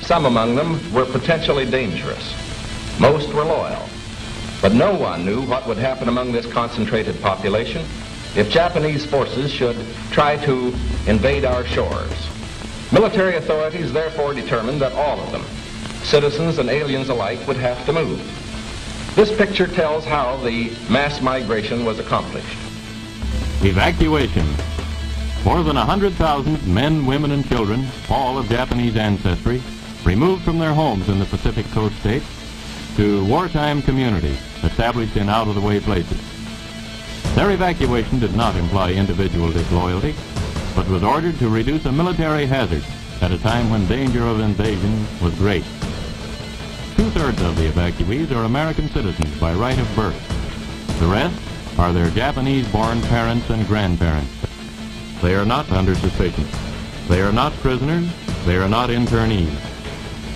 Some among them were potentially dangerous. Most were loyal. But no one knew what would happen among this concentrated population if Japanese forces should try to invade our shores. Military authorities therefore determined that all of them, citizens and aliens alike, would have to move. This picture tells how the mass migration was accomplished. Evacuation. More than 100,000 men, women, and children, all of Japanese ancestry, removed from their homes in the Pacific Coast states to wartime communities established in out-of-the-way places. Their evacuation did not imply individual disloyalty, but was ordered to reduce a military hazard at a time when danger of invasion was great. Two-thirds of the evacuees are American citizens by right of birth. The rest are their Japanese-born parents and grandparents. They are not under suspicion. They are not prisoners. They are not internees.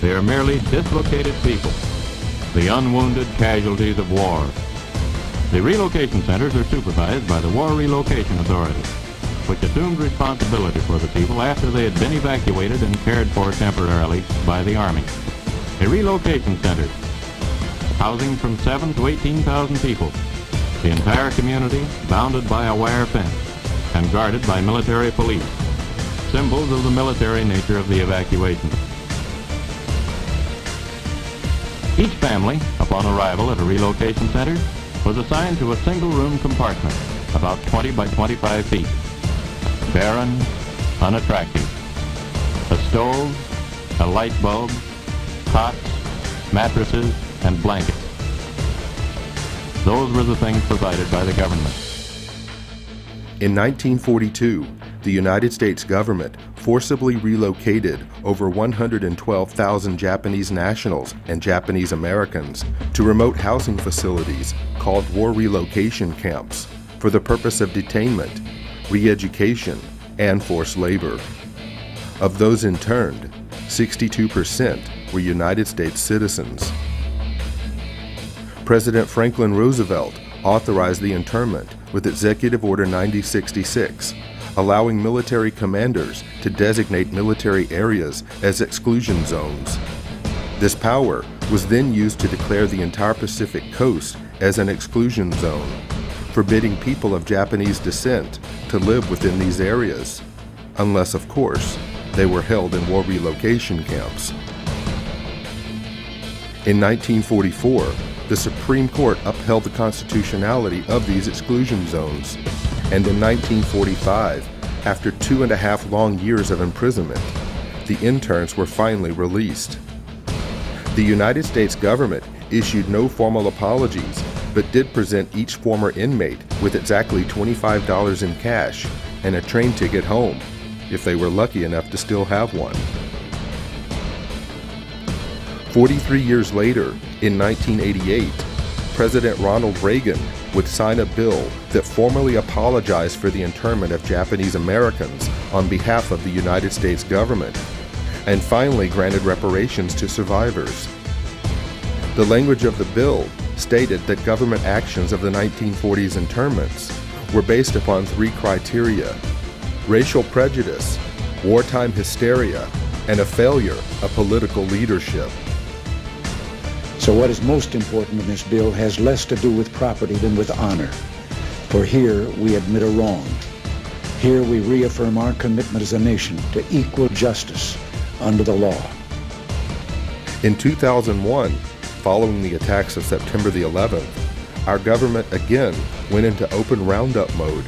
They are merely dislocated people, the unwounded casualties of war. The relocation centers are supervised by the War Relocation Authority, which assumed responsibility for the people after they had been evacuated and cared for temporarily by the Army. A relocation center, housing from 7,000 to 18,000 people, the entire community bounded by a wire fence and guarded by military police, symbols of the military nature of the evacuation. Each family, upon arrival at a relocation center, was assigned to a single-room compartment, about 20 by 25 feet. Barren, unattractive. A stove, a light bulb, cots, mattresses, and blankets. Those were the things provided by the government. In 1942, the United States government forcibly relocated over 112,000 Japanese nationals and Japanese Americans to remote housing facilities called war relocation camps for the purpose of detainment, re-education, and forced labor. Of those interned, 62% were United States citizens. President Franklin Roosevelt authorized the internment with Executive Order 9066, allowing military commanders to designate military areas as exclusion zones. This power was then used to declare the entire Pacific coast as an exclusion zone, forbidding people of Japanese descent to live within these areas, unless, of course, they were held in war relocation camps. In 1944, the Supreme Court upheld the constitutionality of these exclusion zones, and in 1945, after 2.5 long years of imprisonment, the interns were finally released. The United States government issued no formal apologies, but did present each former inmate with exactly $25 in cash and a train ticket home, if they were lucky enough to still have one. 43 years later, in 1988, President Ronald Reagan would sign a bill that formally apologized for the internment of Japanese Americans on behalf of the United States government, and finally granted reparations to survivors. The language of the bill stated that government actions of the 1940s internments were based upon 3 criteria: racial prejudice, wartime hysteria, and a failure of political leadership. So what is most important in this bill has less to do with property than with honor. For here we admit a wrong. Here we reaffirm our commitment as a nation to equal justice under the law. In 2001, following the attacks of September the 11th, our government again went into open roundup mode,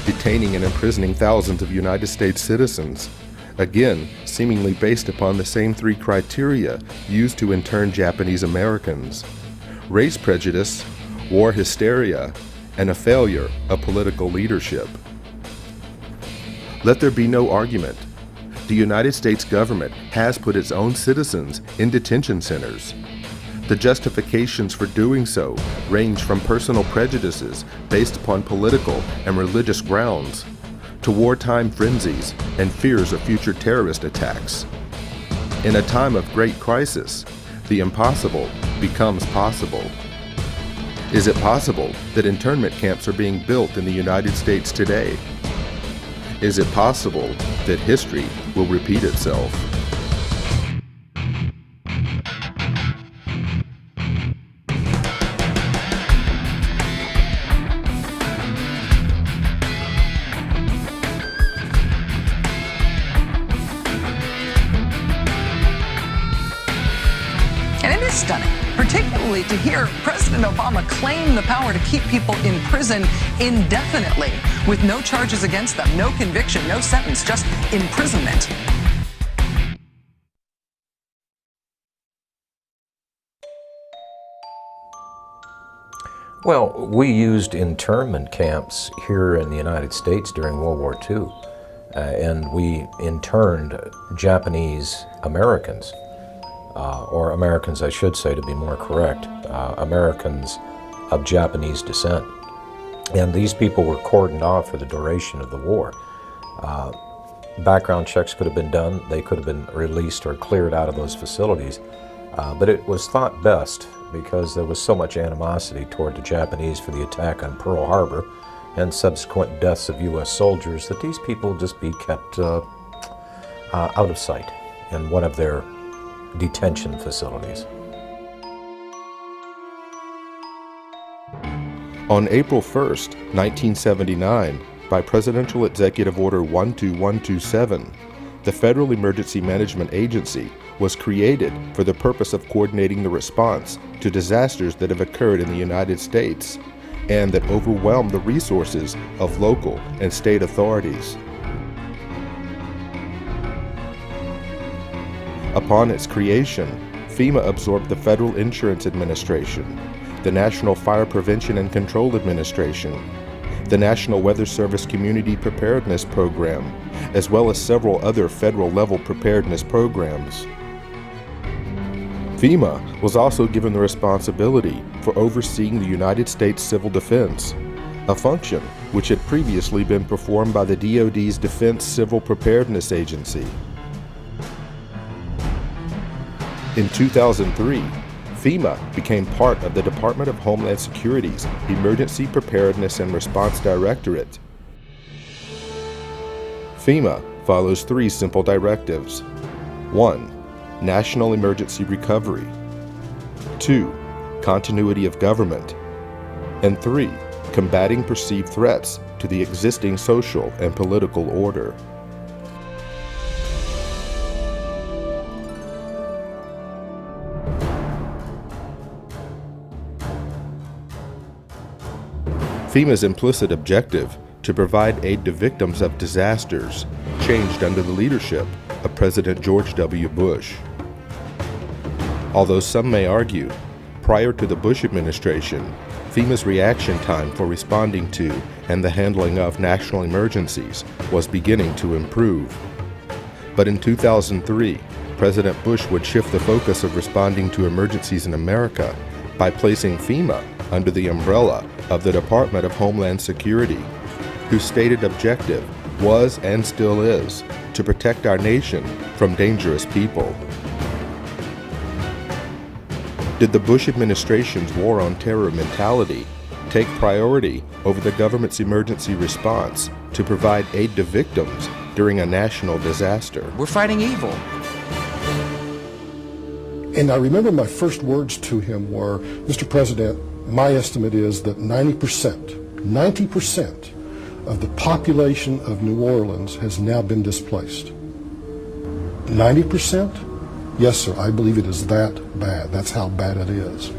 detaining and imprisoning thousands of United States citizens, again seemingly based upon the same 3 criteria used to intern Japanese Americans: race prejudice, war hysteria, and a failure of political leadership. Let there be no argument. The United States government has put its own citizens in detention centers. The justifications for doing so range from personal prejudices based upon political and religious grounds to wartime frenzies and fears of future terrorist attacks. In a time of great crisis, the impossible becomes possible. Is it possible that internment camps are being built in the United States today? Is it possible that history will repeat itself? to hear President Obama claim the power to keep people in prison indefinitely with no charges against them, no conviction, no sentence, just imprisonment. Well, we used internment camps here in the United States during World War II, and we interned Japanese Americans, or Americans I should say to be more correct, Americans of Japanese descent. And these people were cordoned off for the duration of the war. Background checks could have been done, they could have been released or cleared out of those facilities, but it was thought best, because there was so much animosity toward the Japanese for the attack on Pearl Harbor and subsequent deaths of U.S. soldiers, that these people just be kept out of sight in one of their detention facilities. On April 1st, 1979, by Presidential Executive Order 12127, the Federal Emergency Management Agency was created for the purpose of coordinating the response to disasters that have occurred in the United States and that overwhelm the resources of local and state authorities. Upon its creation, FEMA absorbed the Federal Insurance Administration, the National Fire Prevention and Control Administration, the National Weather Service Community Preparedness Program, as well as several other federal-level preparedness programs. FEMA was also given the responsibility for overseeing the United States Civil Defense, a function which had previously been performed by the DoD's Defense Civil Preparedness Agency. In 2003, FEMA became part of the Department of Homeland Security's Emergency Preparedness and Response Directorate. FEMA follows three simple directives. 1. National emergency recovery. 2. Continuity of government. And 3. Combating perceived threats to the existing social and political order. FEMA's implicit objective to provide aid to victims of disasters changed under the leadership of President George W. Bush. Although some may argue, prior to the Bush administration, FEMA's reaction time for responding to and the handling of national emergencies was beginning to improve. But in 2003, President Bush would shift the focus of responding to emergencies in America by placing FEMA under the umbrella of the Department of Homeland Security, whose stated objective was and still is to protect our nation from dangerous people. Did the Bush administration's war on terror mentality take priority over the government's emergency response to provide aid to victims during a national disaster? We're fighting evil. And I remember my first words to him were, Mr. President, my estimate is that 90% of the population of New Orleans has now been displaced. 90%? Yes, sir, I believe it is that bad. That's how bad it is.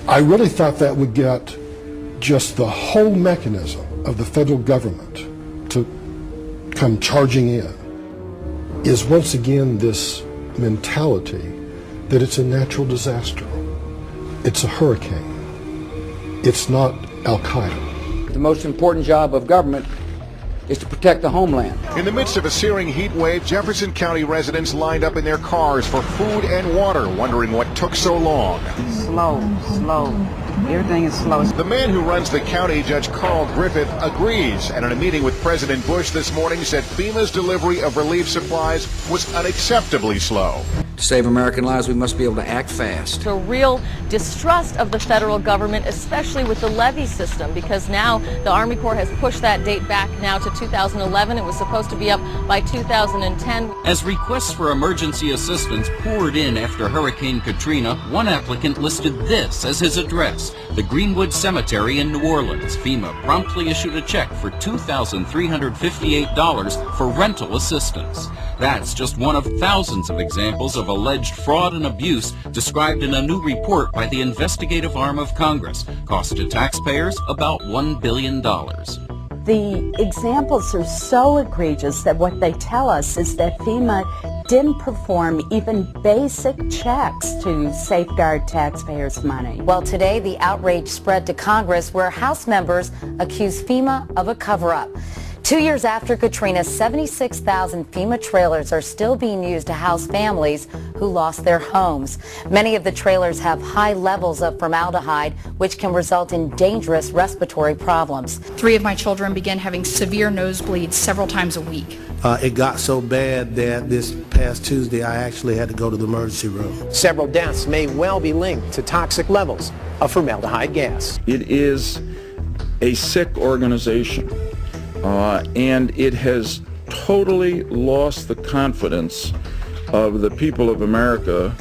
I really thought that would get just the whole mechanism of the federal government to come charging in, is once again this mentality that it's a natural disaster. It's a hurricane. It's not Al-Qaeda. The most important job of government is to protect the homeland. In the midst of a searing heat wave, Jefferson County residents lined up in their cars for food and water, wondering what took so long. Slow. Everything is slow. The man who runs the county, Judge Carl Griffith, agrees, and in a meeting with President Bush this morning said FEMA's delivery of relief supplies was unacceptably slow. To save American lives, we must be able to act fast. A real distrust of the federal government, especially with the levee system, because now the Army Corps has pushed that date back now to 2011. It was supposed to be up by 2010. As requests for emergency assistance poured in after Hurricane Katrina, one applicant listed this as his address, the Greenwood Cemetery in New Orleans. FEMA promptly issued a check for $2,358 for rental assistance. That's just one of thousands of examples of alleged fraud and abuse described in a new report by the investigative arm of Congress cost to taxpayers about $1 billion. The examples are so egregious that what they tell us is that FEMA didn't perform even basic checks to safeguard taxpayers' money. Well, today the outrage spread to Congress where House members accuse FEMA of a cover-up. 2 years after Katrina, 76,000 FEMA trailers are still being used to house families who lost their homes. Many of the trailers have high levels of formaldehyde, which can result in dangerous respiratory problems. 3 of my children began having severe nosebleeds several times a week. It got so bad that this past Tuesday I actually had to go to the emergency room. Several deaths may well be linked to toxic levels of formaldehyde gas. It is a sick organization. And it has totally lost the confidence of the people of America.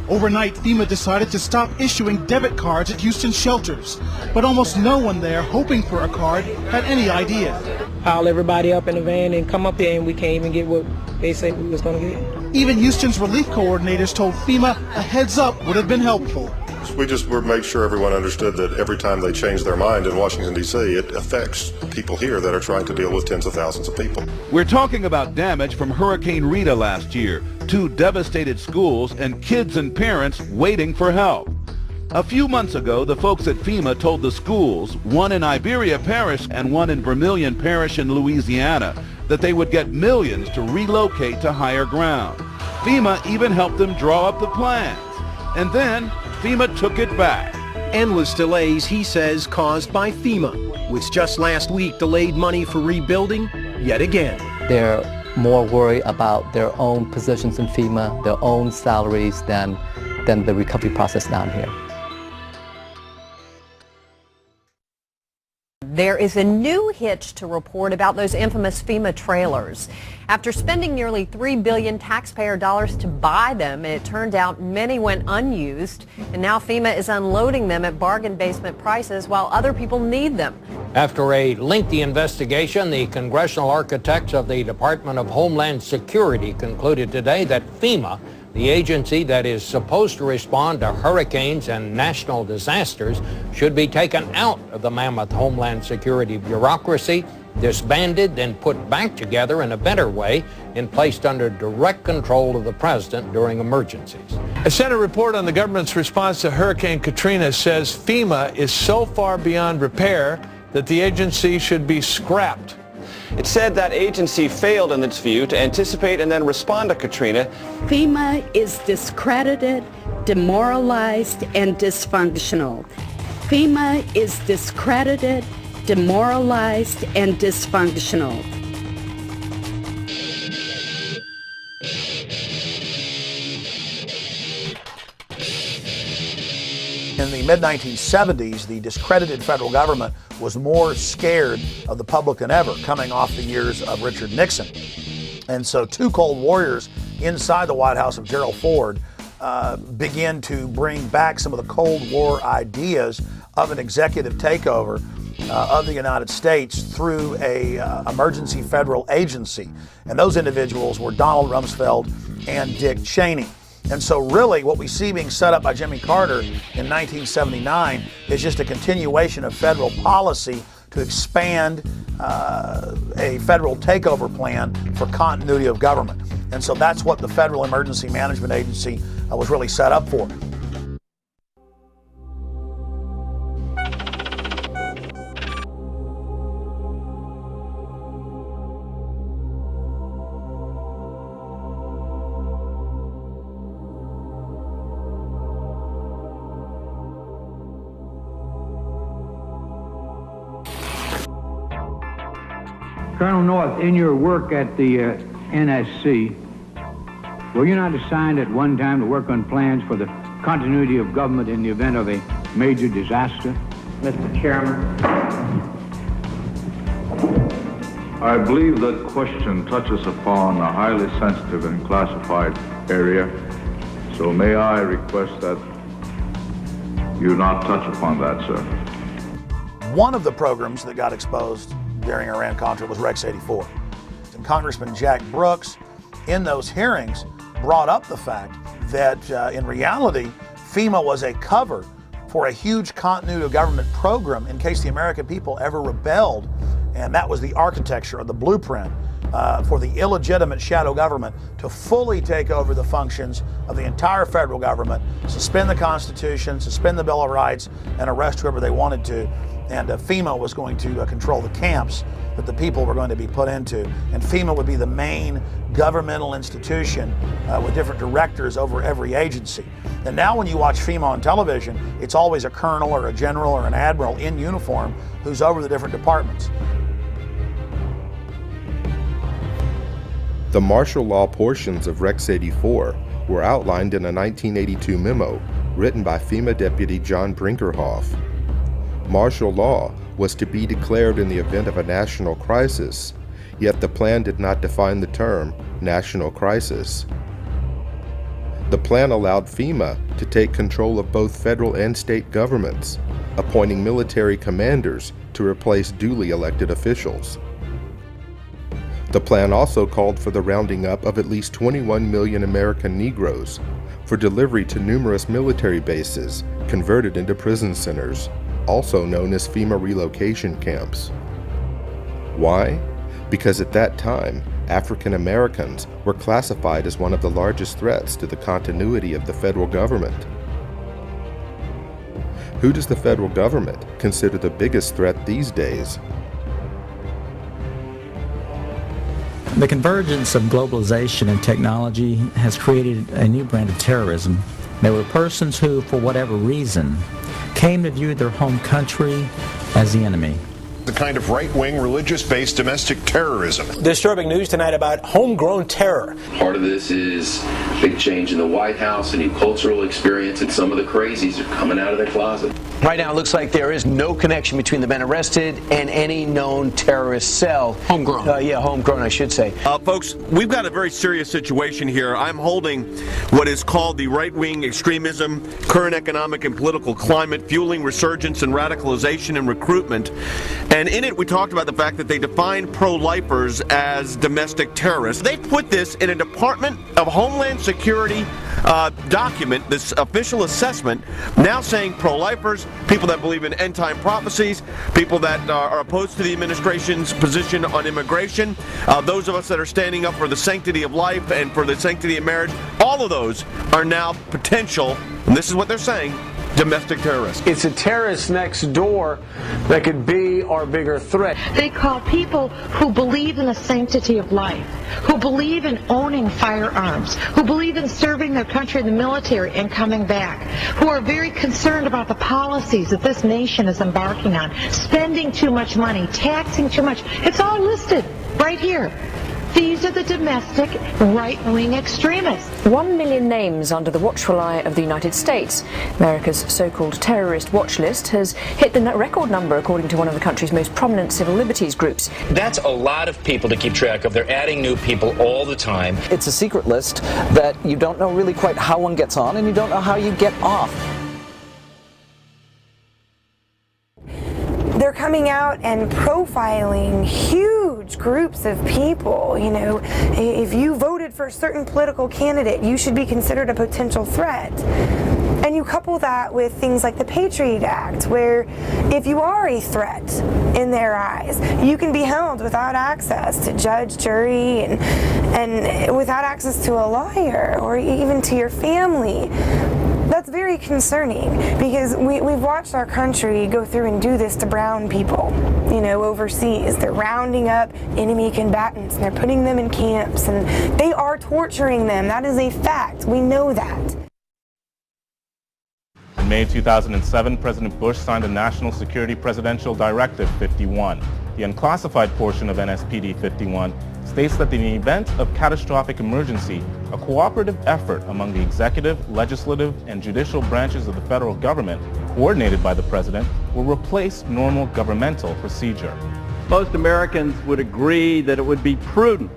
Overnight, FEMA decided to stop issuing debit cards at Houston shelters, but almost no one there hoping for a card had any idea. Pile everybody up in the van and come up here, and we can't even get what they said we was going to get. Even Houston's relief coordinators told FEMA a heads up would have been helpful. We just made sure everyone understood that every time they change their mind in Washington, D.C., it affects people here that are trying to deal with tens of thousands of people. We're talking about damage from Hurricane Rita last year, 2 devastated schools and kids and parents waiting for help. A few months ago, the folks at FEMA told the schools, one in Iberia Parish and one in Vermilion Parish in Louisiana, that they would get millions to relocate to higher ground. FEMA even helped them draw up the plans. And then FEMA took it back. Endless delays, he says, caused by FEMA, which just last week delayed money for rebuilding yet again. They're more worried about their own positions in FEMA, their own salaries, than the recovery process down here. There is a new hitch to report about those infamous FEMA trailers. After spending nearly $3 billion taxpayer dollars to buy them, it turned out many went unused, and now FEMA is unloading them at bargain basement prices while other people need them. After a lengthy investigation, the congressional architects of the Department of Homeland Security concluded today that FEMA, the agency that is supposed to respond to hurricanes and national disasters, should be taken out of the mammoth Homeland Security bureaucracy, disbanded, then put back together in a better way and placed under direct control of the president during emergencies. A Senate report on the government's response to Hurricane Katrina says FEMA is so far beyond repair that the agency should be scrapped. It said that agency failed in its view to anticipate and then respond to Katrina. FEMA is discredited, demoralized, and dysfunctional. FEMA is discredited, demoralized, and dysfunctional. In the mid-1970s, the discredited federal government was more scared of the public than ever, coming off the years of Richard Nixon. And so 2 Cold Warriors inside the White House of Gerald Ford began to bring back some of the Cold War ideas of an executive takeover of the United States through a emergency federal agency. And those individuals were Donald Rumsfeld and Dick Cheney. And so really what we see being set up by Jimmy Carter in 1979 is just a continuation of federal policy to expand a federal takeover plan for continuity of government. And so that's what the Federal Emergency Management Agency was really set up for. Colonel North, in your work at the NSC, were you not assigned at one time to work on plans for the continuity of government in the event of a major disaster? Mr. Chairman. I believe that question touches upon a highly sensitive and classified area, so may I request that you not touch upon that, sir. One of the programs that got exposed during Iran-Contra was Rex 84. And Congressman Jack Brooks, in those hearings, brought up the fact that in reality, FEMA was a cover for a huge continuity of government program in case the American people ever rebelled. And that was the architecture or the blueprint for the illegitimate shadow government to fully take over the functions of the entire federal government, suspend the Constitution, suspend the Bill of Rights, and arrest whoever they wanted to. And FEMA was going to control the camps that the people were going to be put into. And FEMA would be the main governmental institution with different directors over every agency. And now when you watch FEMA on television, it's always a colonel or a general or an admiral in uniform who's over the different departments. The martial law portions of Rex 84 were outlined in a 1982 memo written by FEMA Deputy John Brinkerhoff. Martial law was to be declared in the event of a national crisis, yet the plan did not define the term national crisis. The plan allowed FEMA to take control of both federal and state governments, appointing military commanders to replace duly elected officials. The plan also called for the rounding up of at least 21 million American Negroes for delivery to numerous military bases converted into prison centers, also known as FEMA relocation camps. Why? Because at that time, African Americans were classified as one of the largest threats to the continuity of the federal government. Who does the federal government consider the biggest threat these days? The convergence of globalization and technology has created a new brand of terrorism. There were persons who, for whatever reason, came to view their home country as the enemy. The kind of right-wing, religious-based domestic terrorism. Disturbing news tonight about homegrown terror. Part of this is big change in the White House, a new cultural experience, and some of the crazies are coming out of their closet. Right now, it looks like there is no connection between the men arrested and any known terrorist cell. Homegrown. Homegrown, I should say. Folks, we've got a very serious situation here. I'm holding what is called the right-wing extremism, current economic and political climate, fueling resurgence and radicalization and recruitment. And in it, we talked about the fact that they define pro-lifers as domestic terrorists. They put this in a Department of Homeland Security document, this official assessment, now saying pro-lifers, people that believe in end-time prophecies, people that are opposed to the administration's position on immigration, those of us that are standing up for the sanctity of life and for the sanctity of marriage, all of those are now potential, and this is what they're saying, domestic terrorists. It's a terrorist next door that could be our bigger threat. They call people who believe in the sanctity of life, who believe in owning firearms, who believe in serving their country in the military and coming back, who are very concerned about the policies that this nation is embarking on, spending too much money, taxing too much. It's all listed right here. These are the domestic right-wing extremists. 1 million names under the watchful eye of the United States. America's so-called terrorist watch list has hit the record number according to one of the country's most prominent civil liberties groups. That's a lot of people to keep track of. They're adding new people all the time. It's a secret list that you don't know really quite how one gets on and you don't know how you get off. They're coming out and profiling huge groups of people. You know, if you voted for a certain political candidate, you should be considered a potential threat. And you couple that with things like the Patriot Act, where if you are a threat in their eyes, you can be held without access to judge, jury, and without access to a lawyer or even to your family. That's very concerning because we've watched our country go through and do this to brown people, you know, overseas. They're rounding up enemy combatants and they're putting them in camps and they are torturing them. That is a fact. We know that. In May 2007, President Bush signed a National Security Presidential Directive 51. The unclassified portion of NSPD 51 states that in the event of catastrophic emergency, a cooperative effort among the executive, legislative, and judicial branches of the federal government, coordinated by the President, will replace normal governmental procedure. Most Americans would agree that it would be prudent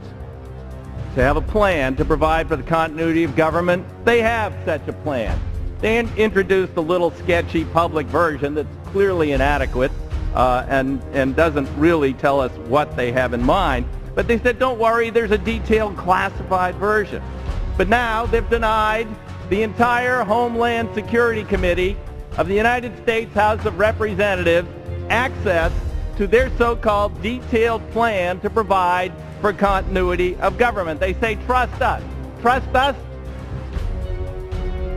to have a plan to provide for the continuity of government. They have such a plan. They introduced a little sketchy public version that's clearly inadequate and doesn't really tell us what they have in mind. But they said, don't worry, there's a detailed classified version. But now they've denied the entire Homeland Security Committee of the United States House of Representatives access to their so-called detailed plan to provide for continuity of government. They say, trust us. Trust us?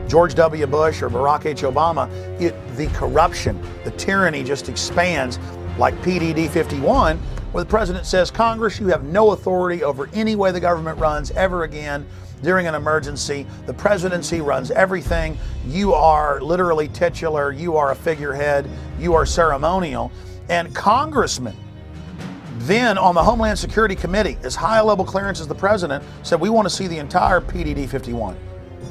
George W. Bush or Barack H. Obama, the corruption, the tyranny just expands like PDD 51, where the president says, Congress, you have no authority over any way the government runs ever again during an emergency. The presidency runs everything. You are literally titular. You are a figurehead. You are ceremonial. And congressmen then on the Homeland Security Committee, as high a level clearance as the president, said, we want to see the entire PDD 51.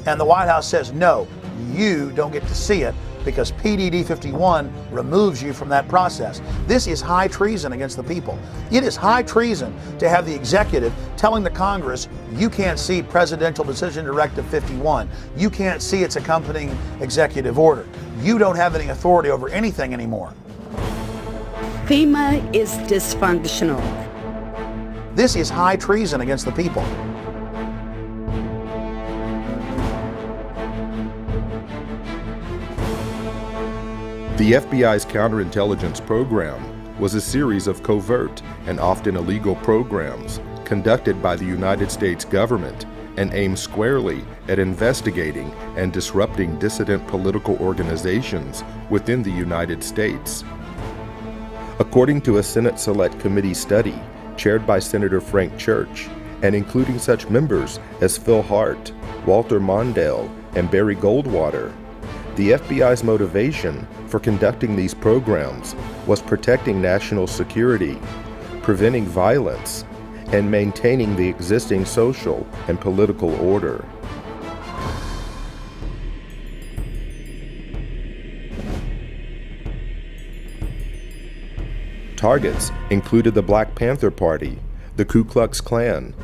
And the White House says, no, you don't get to see it because PDD 51 removes you from that process. This is high treason against the people. It is high treason to have the executive telling the Congress, you can't see Presidential Decision Directive 51. You can't see its accompanying executive order. You don't have any authority over anything anymore. FEMA is dysfunctional. This is high treason against the people. The FBI's counterintelligence program was a series of covert and often illegal programs conducted by the United States government and aimed squarely at investigating and disrupting dissident political organizations within the United States. According to a Senate Select Committee study chaired by Senator Frank Church, and including such members as Phil Hart, Walter Mondale, and Barry Goldwater, the FBI's motivation for conducting these programs was protecting national security, preventing violence, and maintaining the existing social and political order. Targets included the Black Panther Party, the Ku Klux Klan,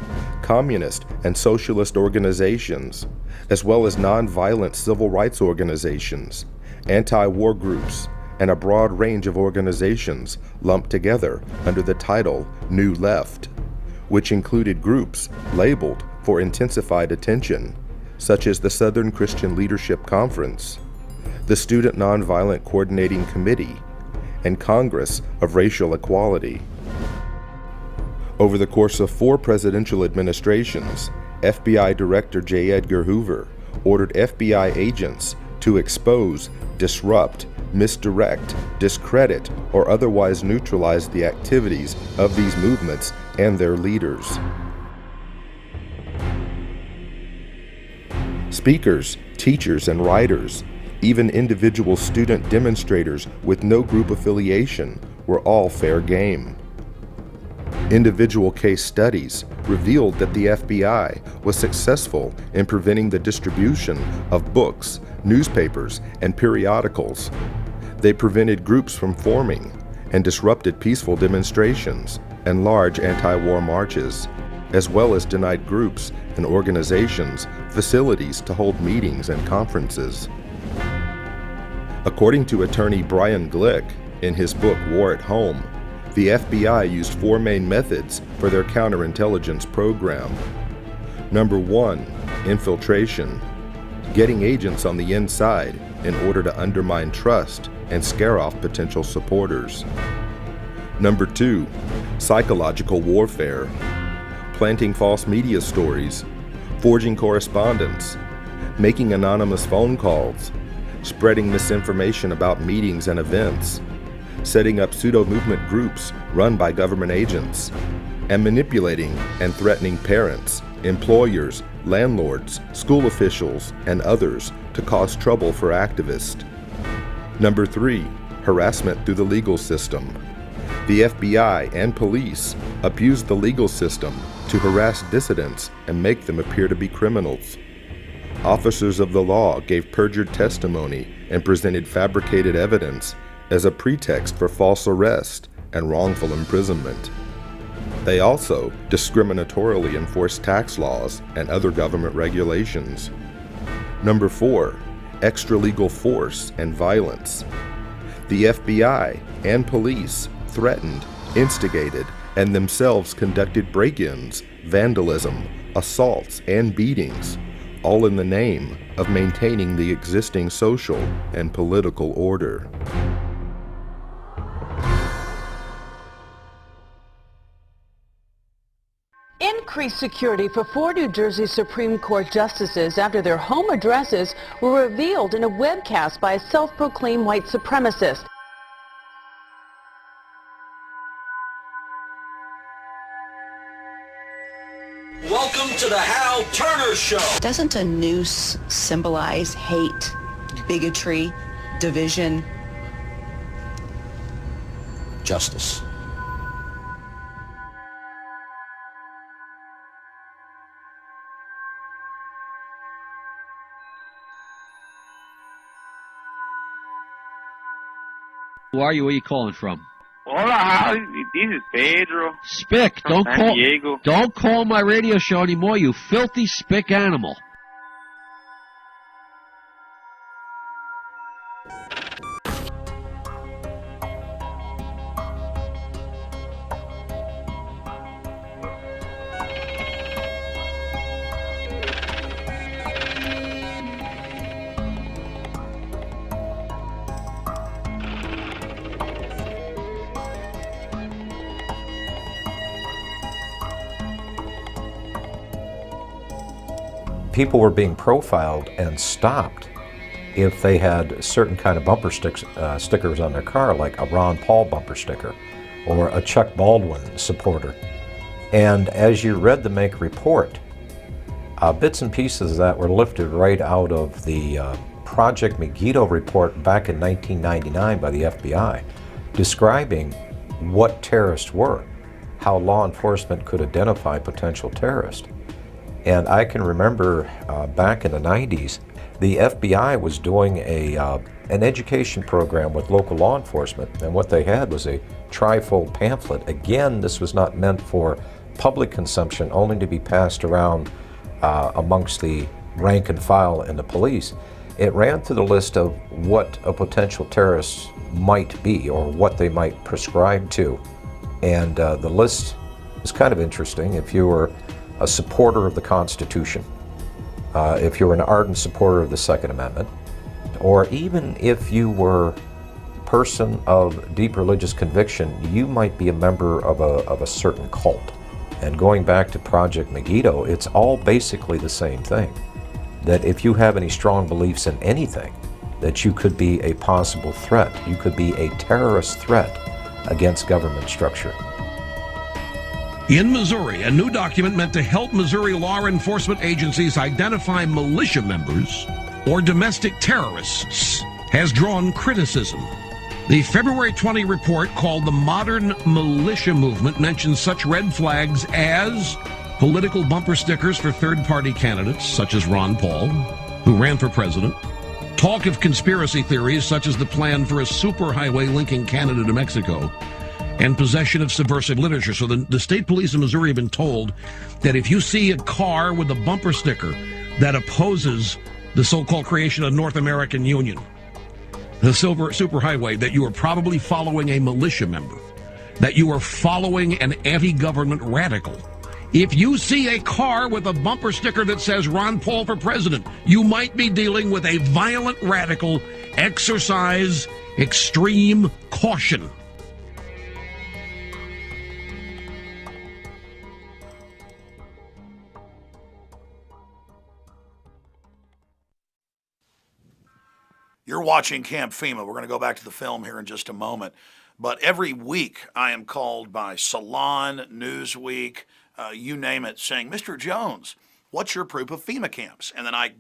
communist and socialist organizations, as well as nonviolent civil rights organizations, anti-war groups, and a broad range of organizations lumped together under the title New Left, which included groups labeled for intensified attention, such as the Southern Christian Leadership Conference, the Student Nonviolent Coordinating Committee, and Congress of Racial Equality. Over the course of 4 presidential administrations, FBI Director J. Edgar Hoover ordered FBI agents to expose, disrupt, misdirect, discredit, or otherwise neutralize the activities of these movements and their leaders. Speakers, teachers, and writers, even individual student demonstrators with no group affiliation, were all fair game. Individual case studies revealed that the FBI was successful in preventing the distribution of books, newspapers, and periodicals. They prevented groups from forming and disrupted peaceful demonstrations and large anti-war marches, as well as denied groups and organizations facilities to hold meetings and conferences. According to attorney Brian Glick in his book War at Home, the FBI used 4 main methods for their counterintelligence program. Number 1, infiltration, getting agents on the inside in order to undermine trust and scare off potential supporters. Number 2, psychological warfare, planting false media stories, forging correspondence, making anonymous phone calls, spreading misinformation about meetings and events, setting up pseudo-movement groups run by government agents, and manipulating and threatening parents, employers, landlords, school officials, and others to cause trouble for activists. Number 3, harassment through the legal system. The FBI and police abused the legal system to harass dissidents and make them appear to be criminals. Officers of the law gave perjured testimony and presented fabricated evidence as a pretext for false arrest and wrongful imprisonment. They also discriminatorily enforced tax laws and other government regulations. Number 4, extralegal force and violence. The FBI and police threatened, instigated, and themselves conducted break-ins, vandalism, assaults, and beatings, all in the name of maintaining the existing social and political order. Increased security for 4 New Jersey Supreme Court justices after their home addresses were revealed in a webcast by a self-proclaimed white supremacist. Welcome to the Hal Turner Show. Doesn't a noose symbolize hate, bigotry, division? Justice. Who are you? Where are you calling from? Hola, Hal. This is Pedro. Spick, From San Diego. don't call my radio show anymore, you filthy spick animal. People were being profiled and stopped if they had certain kind of bumper stickers on their car, like a Ron Paul bumper sticker or a Chuck Baldwin supporter. And as you read the Make report, bits and pieces of that were lifted right out of the Project Megiddo report back in 1999 by the FBI, describing what terrorists were, how law enforcement could identify potential terrorists. And I can remember back in the 90s, the FBI was doing an education program with local law enforcement, and what they had was a trifold pamphlet. Again, this was not meant for public consumption, only to be passed around amongst the rank and file and the police. It ran through the list of what a potential terrorist might be or what they might prescribe to. And the list is kind of interesting. If you were a supporter of the Constitution, if you were an ardent supporter of the Second Amendment, or even if you were a person of deep religious conviction, you might be a member of a certain cult. And going back to Project Megiddo, it's all basically the same thing. That if you have any strong beliefs in anything, that you could be a possible threat. You could be a terrorist threat against government structure. In Missouri, a new document meant to help Missouri law enforcement agencies identify militia members or domestic terrorists has drawn criticism. The February 20 report, called the Modern Militia Movement, mentions such red flags as political bumper stickers for third-party candidates, such as Ron Paul, who ran for president, talk of conspiracy theories such as the plan for a superhighway linking Canada to Mexico, and possession of subversive literature. So the state police in Missouri have been told that if you see a car with a bumper sticker that opposes the so-called creation of North American Union, the superhighway, that you are probably following a militia member, that you are following an anti-government radical. If you see a car with a bumper sticker that says Ron Paul for president, you might be dealing with a violent radical. Exercise extreme caution. You're watching Camp FEMA. We're going to go back to the film here in just a moment. But every week I am called by Salon, Newsweek, you name it, saying, Mr. Jones, what's your proof of FEMA camps? And then I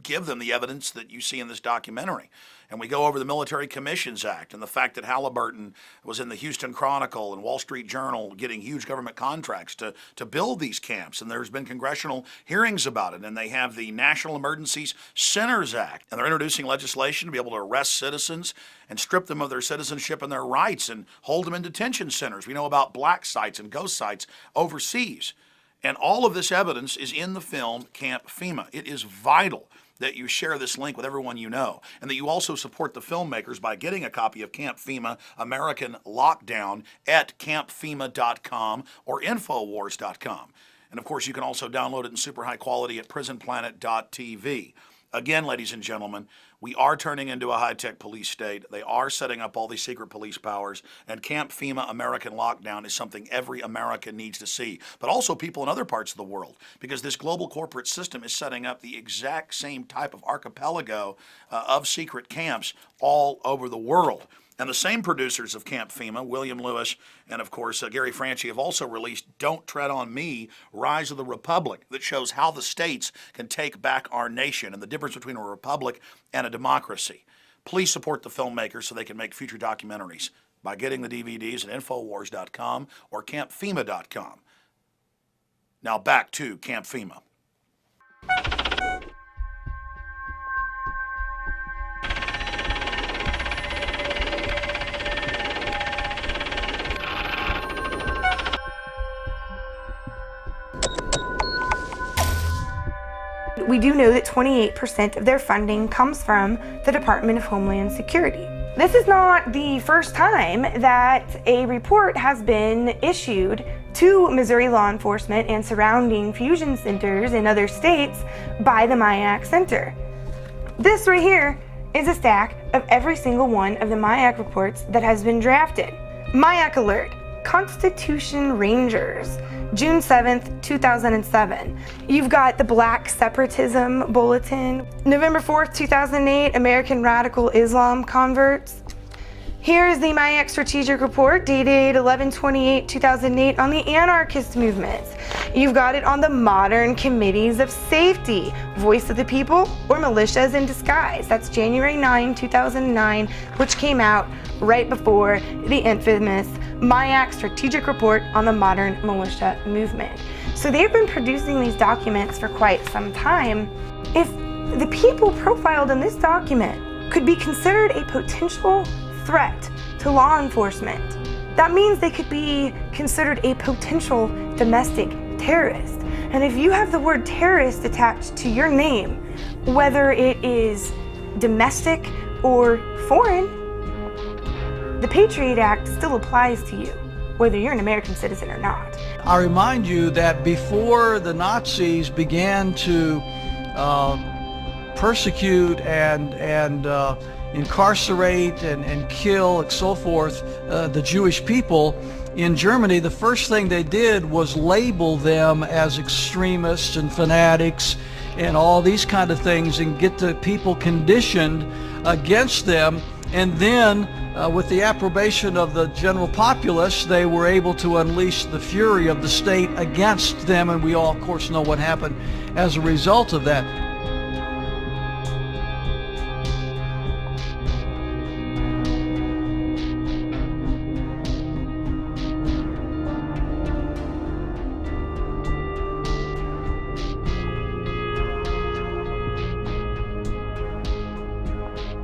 give them the evidence that you see in this documentary. And we go over the Military Commissions Act and the fact that Halliburton was in the Houston Chronicle and Wall Street Journal getting huge government contracts to build these camps. And there's been congressional hearings about it. And they have the National Emergencies Centers Act. And they're introducing legislation to be able to arrest citizens and strip them of their citizenship and their rights and hold them in detention centers. We know about black sites and ghost sites overseas. And all of this evidence is in the film Camp FEMA. It is vital that you share this link with everyone you know, and that you also support the filmmakers by getting a copy of Camp FEMA American Lockdown at campfema.com or infowars.com. And of course, you can also download it in super high quality at prisonplanet.tv. Again, ladies and gentlemen, we are turning into a high-tech police state. They are setting up all these secret police powers, and Camp FEMA American Lockdown is something every American needs to see, but also people in other parts of the world, because this global corporate system is setting up the exact same type of archipelago of secret camps all over the world. And the same producers of Camp FEMA, William Lewis and, of course, Gary Franchi, have also released Don't Tread on Me, Rise of the Republic, that shows how the states can take back our nation and the difference between a republic and a democracy. Please support the filmmakers so they can make future documentaries by getting the DVDs at Infowars.com or CampFEMA.com. Now back to Camp FEMA. We do know that 28% of their funding comes from the Department of Homeland Security. This is not the first time that a report has been issued to Missouri law enforcement and surrounding fusion centers in other states by the MIAC Center. This right here is a stack of every single one of the MIAC reports that has been drafted. MIAC Alert, Constitution Rangers, June 7th, 2007. You've got the Black Separatism Bulletin, November 4th, 2008, American Radical Islam Converts. Here is the MIAC Strategic Report dated 11/28/2008 on the anarchist movements. You've got it on the Modern Committees of Safety, Voice of the People, or Militias in Disguise. That's January 9, 2009, which came out right before the infamous MIAC Strategic Report on the Modern Militia Movement. So they've been producing these documents for quite some time. If the people profiled in this document could be considered a potential threat to law enforcement, that means they could be considered a potential domestic terrorist. And if you have the word terrorist attached to your name, whether it is domestic or foreign, the Patriot Act still applies to you, whether you're an American citizen or not. I remind you that before the Nazis began to persecute and incarcerate and kill and so forth the Jewish people in Germany, the first thing they did was label them as extremists and fanatics and all these kind of things and get the people conditioned against them. And then with the approbation of the general populace, they were able to unleash the fury of the state against them, and we all, of course, know what happened as a result of that.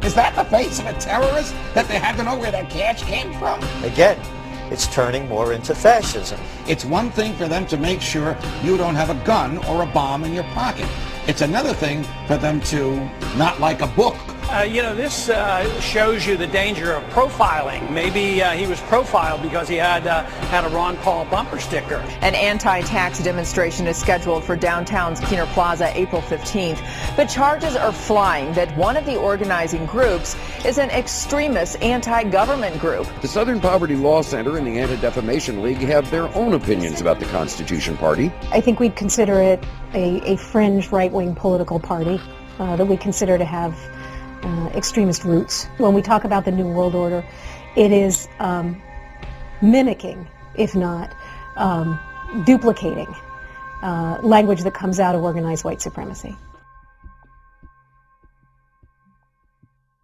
Is that the face of a terrorist that they had to know where that cash came from? Again, it's turning more into fascism. It's one thing for them to make sure you don't have a gun or a bomb in your pocket. It's another thing for them to not like a book. This shows you the danger of profiling. Maybe he was profiled because he had a Ron Paul bumper sticker. An anti-tax demonstration is scheduled for downtown's Keener Plaza April 15th, but charges are flying that one of the organizing groups is an extremist anti-government group. The Southern Poverty Law Center and the Anti-Defamation League have their own opinions about the Constitution Party. I think we'd consider it a fringe right-wing political party that we consider to have extremist roots. When we talk about the New World Order, it is mimicking, if not duplicating, language that comes out of organized white supremacy.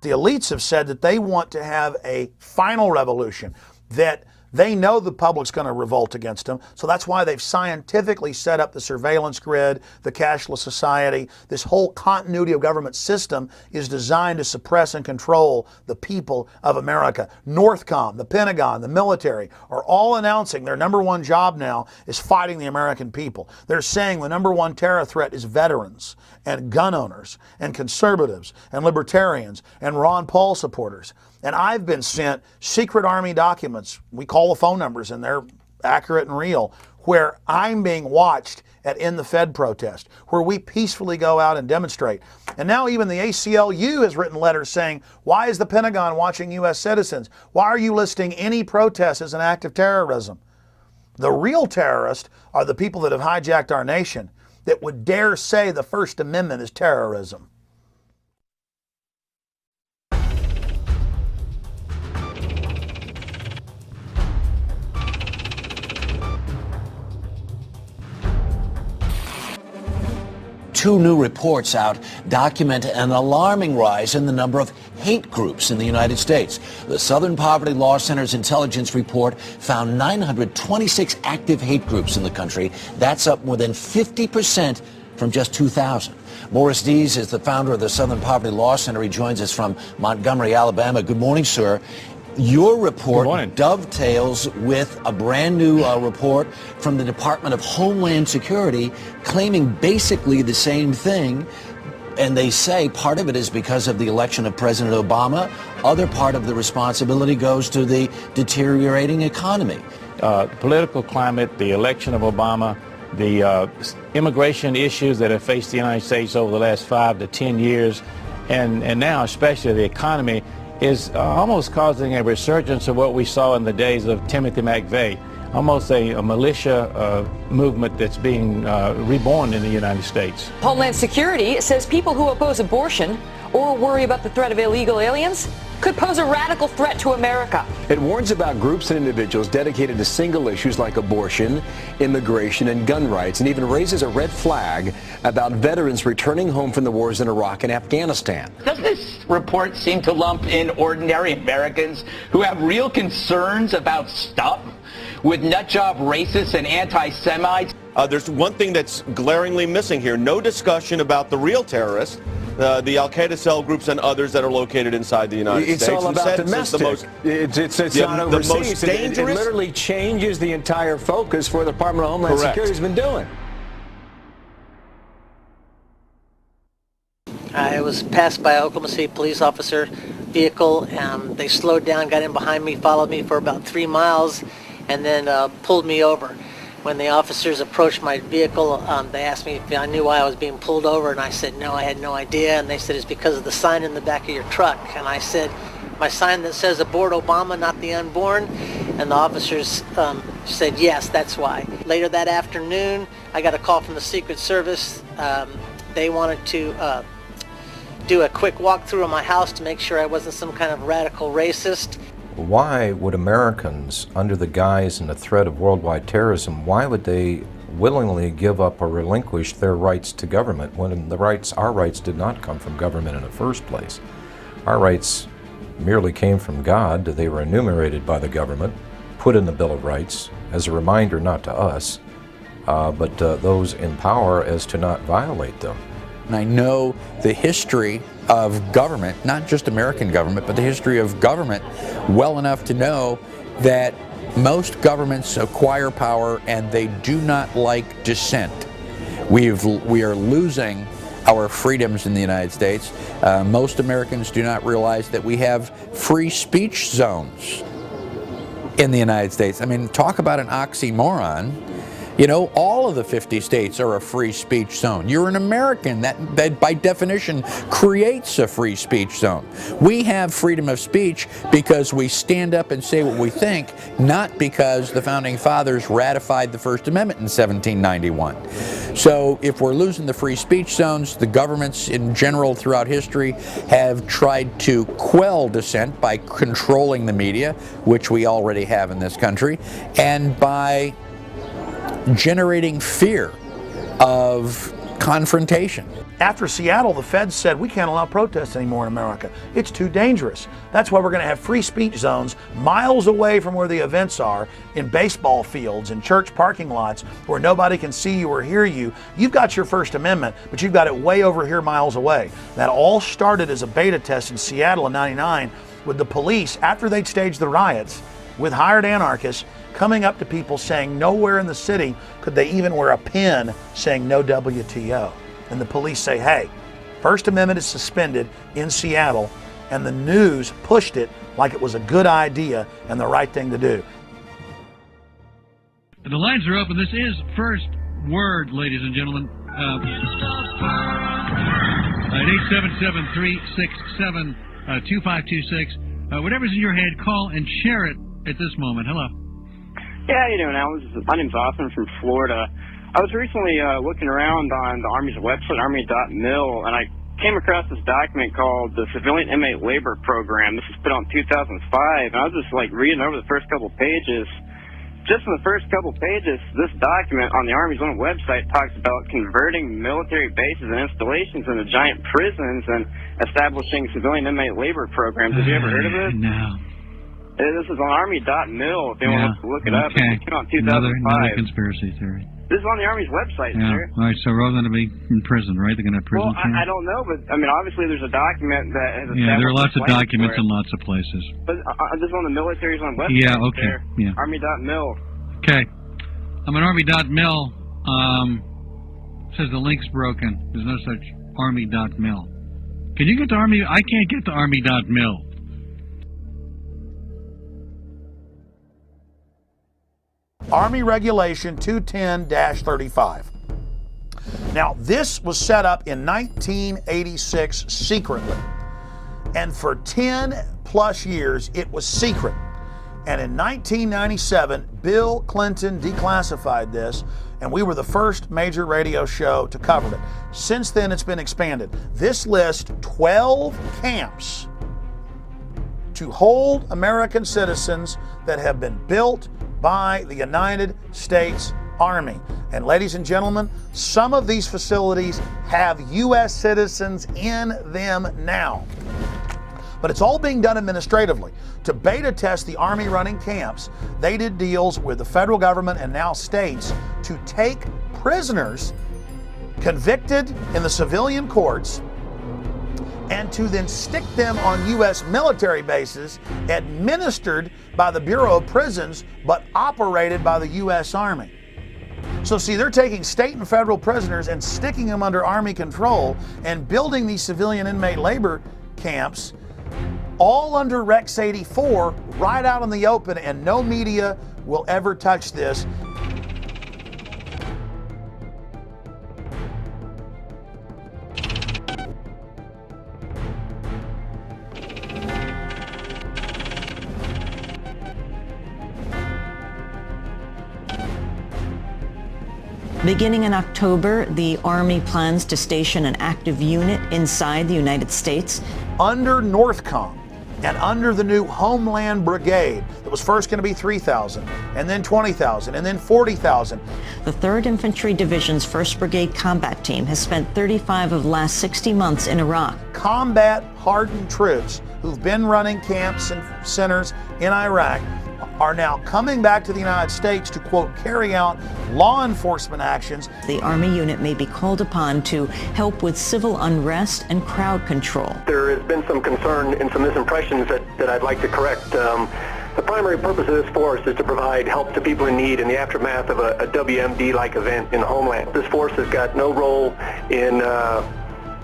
The elites have said that they want to have a final revolution, that they know the public's going to revolt against them, so that's why they've scientifically set up the surveillance grid, the cashless society. This whole continuity of government system is designed to suppress and control the people of America. Northcom, the Pentagon, the military are all announcing their number one job now is fighting the American people. They're saying the number one terror threat is veterans and gun owners and conservatives and libertarians and Ron Paul supporters. And I've been sent secret Army documents. We call the phone numbers and they're accurate and real, where I'm being watched at In the Fed protest, where we peacefully go out and demonstrate. And now even the ACLU has written letters saying, why is the Pentagon watching U.S. citizens? Why are you listing any protest as an act of terrorism? The real terrorists are the people that have hijacked our nation that would dare say the First Amendment is terrorism. Two new reports out document an alarming rise in the number of hate groups in the United States. The Southern Poverty Law Center's intelligence report found 926 active hate groups in the country. That's up more than 50% from just 2000. Morris Dees is the founder of the Southern Poverty Law Center. He joins us from Montgomery, Alabama. Good morning, sir. Your report dovetails with a brand new report from the Department of Homeland Security claiming basically the same thing. And they say part of it is because of the election of President Obama. Other part of the responsibility goes to the deteriorating economy. The political climate, the election of Obama, the immigration issues that have faced the United States over the last 5 to 10 years, and now especially the economy, is almost causing a resurgence of what we saw in the days of Timothy McVeigh, almost a militia movement that's being reborn in the United States. Homeland Security says people who oppose abortion or worry about the threat of illegal aliens could pose a radical threat to America. It warns about groups and individuals dedicated to single issues like abortion, immigration, and gun rights, and even raises a red flag about veterans returning home from the wars in Iraq and Afghanistan. Doesn't this report seem to lump in ordinary Americans who have real concerns about stuff with nutjob racists and anti-Semites? There's one thing that's glaringly missing here. No discussion about the real terrorists, the Al-Qaeda cell groups and others that are located inside the United States. It's all about domestic. It's not overseas. The most dangerous. It literally changes the entire focus for the Department of Homeland Security has been doing. I was passed by an Oklahoma City police officer vehicle, and they slowed down, got in behind me, followed me for about 3 miles, and then pulled me over. When the officers approached my vehicle, they asked me if I knew why I was being pulled over, and I said no, I had no idea. And they said it's because of the sign in the back of your truck. And I said, my sign that says aboard Obama, not the unborn. And the officers said yes, that's why. Later that afternoon, I got a call from the Secret Service. They wanted to do a quick walkthrough of my house to make sure I wasn't some kind of radical racist. Why would Americans, under the guise and the threat of worldwide terrorism, why would they willingly give up or relinquish their rights to government when our rights did not come from government in the first place? Our rights merely came from God. They were enumerated by the government, put in the Bill of Rights as a reminder not to us, but those in power as to not violate them. And I know the history of government, not just American government, but the history of government well enough to know that most governments acquire power and they do not like dissent. We are losing our freedoms in the United States. Most Americans do not realize that we have free speech zones in the United States. I mean, talk about an oxymoron. You know, all of the 50 states are a free speech zone. You're an American. That by definition creates a free speech zone. We have freedom of speech because we stand up and say what we think, not because the Founding Fathers ratified the First Amendment in 1791. So if we're losing the free speech zones, the governments in general throughout history have tried to quell dissent by controlling the media, which we already have in this country, and by generating fear of confrontation. After Seattle, the feds said we can't allow protests anymore in America. It's too dangerous. That's why we're going to have free speech zones miles away from where the events are, in baseball fields, in church parking lots, where nobody can see you or hear you. You've got your First Amendment, but you've got it way over here miles away. That all started as a beta test in Seattle in '99 with the police, after they'd staged the riots, with hired anarchists, coming up to people saying nowhere in the city could they even wear a pin saying no WTO. And the police say, hey, First Amendment is suspended in Seattle, and the news pushed it like it was a good idea and the right thing to do. The lines are open. This is First Word, ladies and gentlemen. At 877-367-2526. Whatever's in your head, call and share it at this moment. Hello. Yeah, how you doing, Alan? My name's Austin from Florida. I was recently looking around on the Army's website, Army.mil, and I came across this document called the Civilian Inmate Labor Program. This was put on in 2005, and I was just reading over the first couple pages. Just in the first couple pages, this document on the Army's own website talks about converting military bases and installations into giant prisons and establishing civilian inmate labor programs. Have you ever heard of this? No. This is on Army.mil, if anyone wants to look it up. Okay. It came out in 2005. Another conspiracy theory. This is on the Army's website, Yeah. sir. All right, so we're all going to be in prison, right? They're going to have prison Well, term? I don't know, but, obviously there's a document that has Yeah, there are lots of plans documents for it. in lots of places. But this is on the military's own website. Yeah, okay. There. Yeah. Army.mil. Okay. I'm on Army.mil. Says the link's broken. There's no such Army.mil. Can you get to Army? I can't get to Army.mil. Army Regulation 210-35. Now, this was set up in 1986 secretly. And for 10 plus years, it was secret. And in 1997, Bill Clinton declassified this, and we were the first major radio show to cover it. Since then, it's been expanded. This lists 12 camps to hold American citizens that have been built by the United States Army. And ladies and gentlemen, some of these facilities have U.S. citizens in them now. But it's all being done administratively. To beta test the Army running camps, they did deals with the federal government and now states to take prisoners convicted in the civilian courts and to then stick them on U.S. military bases administered by the Bureau of Prisons but operated by the U.S. Army. So see, they're taking state and federal prisoners and sticking them under Army control and building these civilian inmate labor camps all under Rex 84 right out in the open, and no media will ever touch this. Beginning in October, the Army plans to station an active unit inside the United States. Under NORTHCOM and under the new Homeland Brigade, that was first going to be 3,000, and then 20,000, and then 40,000. The 3rd Infantry Division's 1st Brigade Combat Team has spent 35 of the last 60 months in Iraq. Combat-hardened troops who've been running camps and centers in Iraq are now coming back to the United States to, quote, carry out law enforcement actions. The Army unit may be called upon to help with civil unrest and crowd control. There has been some concern and some misimpressions that I'd like to correct. The primary purpose of this force is to provide help to people in need in the aftermath of a WMD-like event in the homeland. This force has got no role in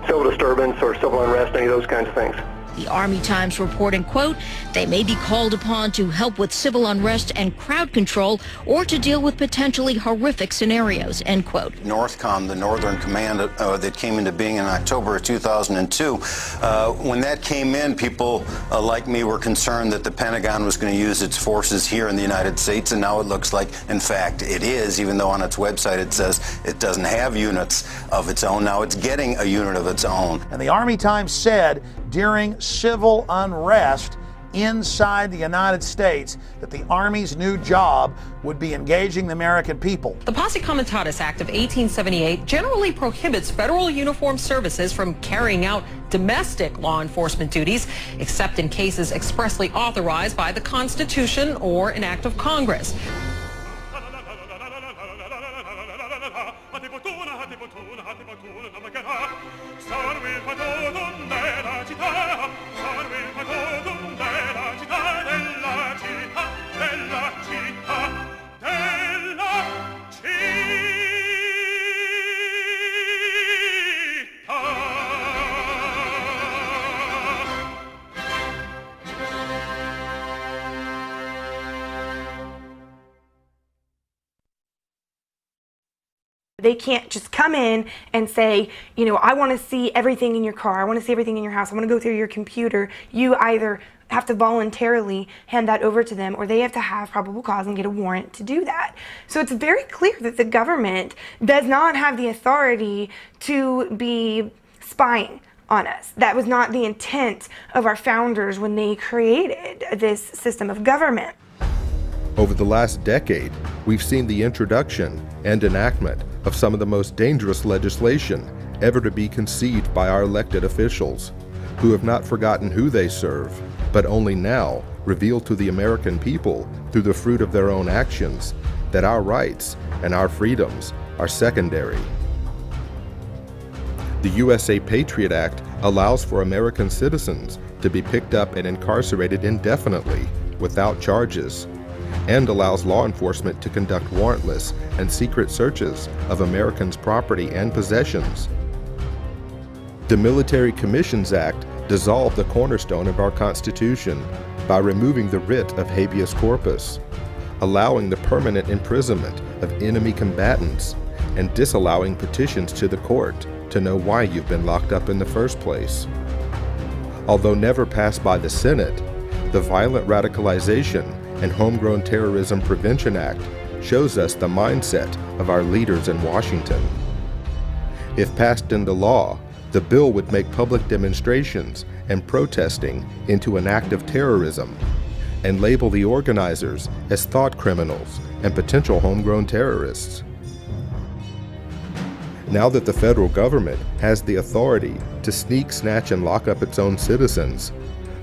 civil disturbance or civil unrest, any of those kinds of things. The Army Times reporting, quote, they may be called upon to help with civil unrest and crowd control or to deal with potentially horrific scenarios, end quote. NORTHCOM, the Northern Command that came into being in October of 2002, when that came in, people like me were concerned that the Pentagon was going to use its forces here in the United States, and now it looks like, in fact, it is, even though on its website it says it doesn't have units of its own. Now it's getting a unit of its own. And the Army Times said during civil unrest inside the United States that the Army's new job would be engaging the American people. The Posse Comitatus Act of 1878 generally prohibits federal uniformed services from carrying out domestic law enforcement duties, except in cases expressly authorized by the Constitution or an act of Congress. They can't just come in and say, you know, I want to see everything in your car, I want to see everything in your house, I want to go through your computer. You either have to voluntarily hand that over to them, or they have to have probable cause and get a warrant to do that. So it's very clear that the government does not have the authority to be spying on us. That was not the intent of our founders when they created this system of government. Over the last decade, we've seen the introduction and enactment of some of the most dangerous legislation ever to be conceived by our elected officials, who have not forgotten who they serve, but only now reveal to the American people, through the fruit of their own actions, that our rights and our freedoms are secondary. The USA Patriot Act allows for American citizens to be picked up and incarcerated indefinitely without charges, and allows law enforcement to conduct warrantless and secret searches of Americans' property and possessions. The Military Commissions Act dissolved the cornerstone of our Constitution by removing the writ of habeas corpus, allowing the permanent imprisonment of enemy combatants, and disallowing petitions to the court to know why you've been locked up in the first place. Although never passed by the Senate, the Violent Radicalization and Homegrown Terrorism Prevention Act shows us the mindset of our leaders in Washington. If passed into law, the bill would make public demonstrations and protesting into an act of terrorism and label the organizers as thought criminals and potential homegrown terrorists. Now that the federal government has the authority to sneak, snatch, and lock up its own citizens,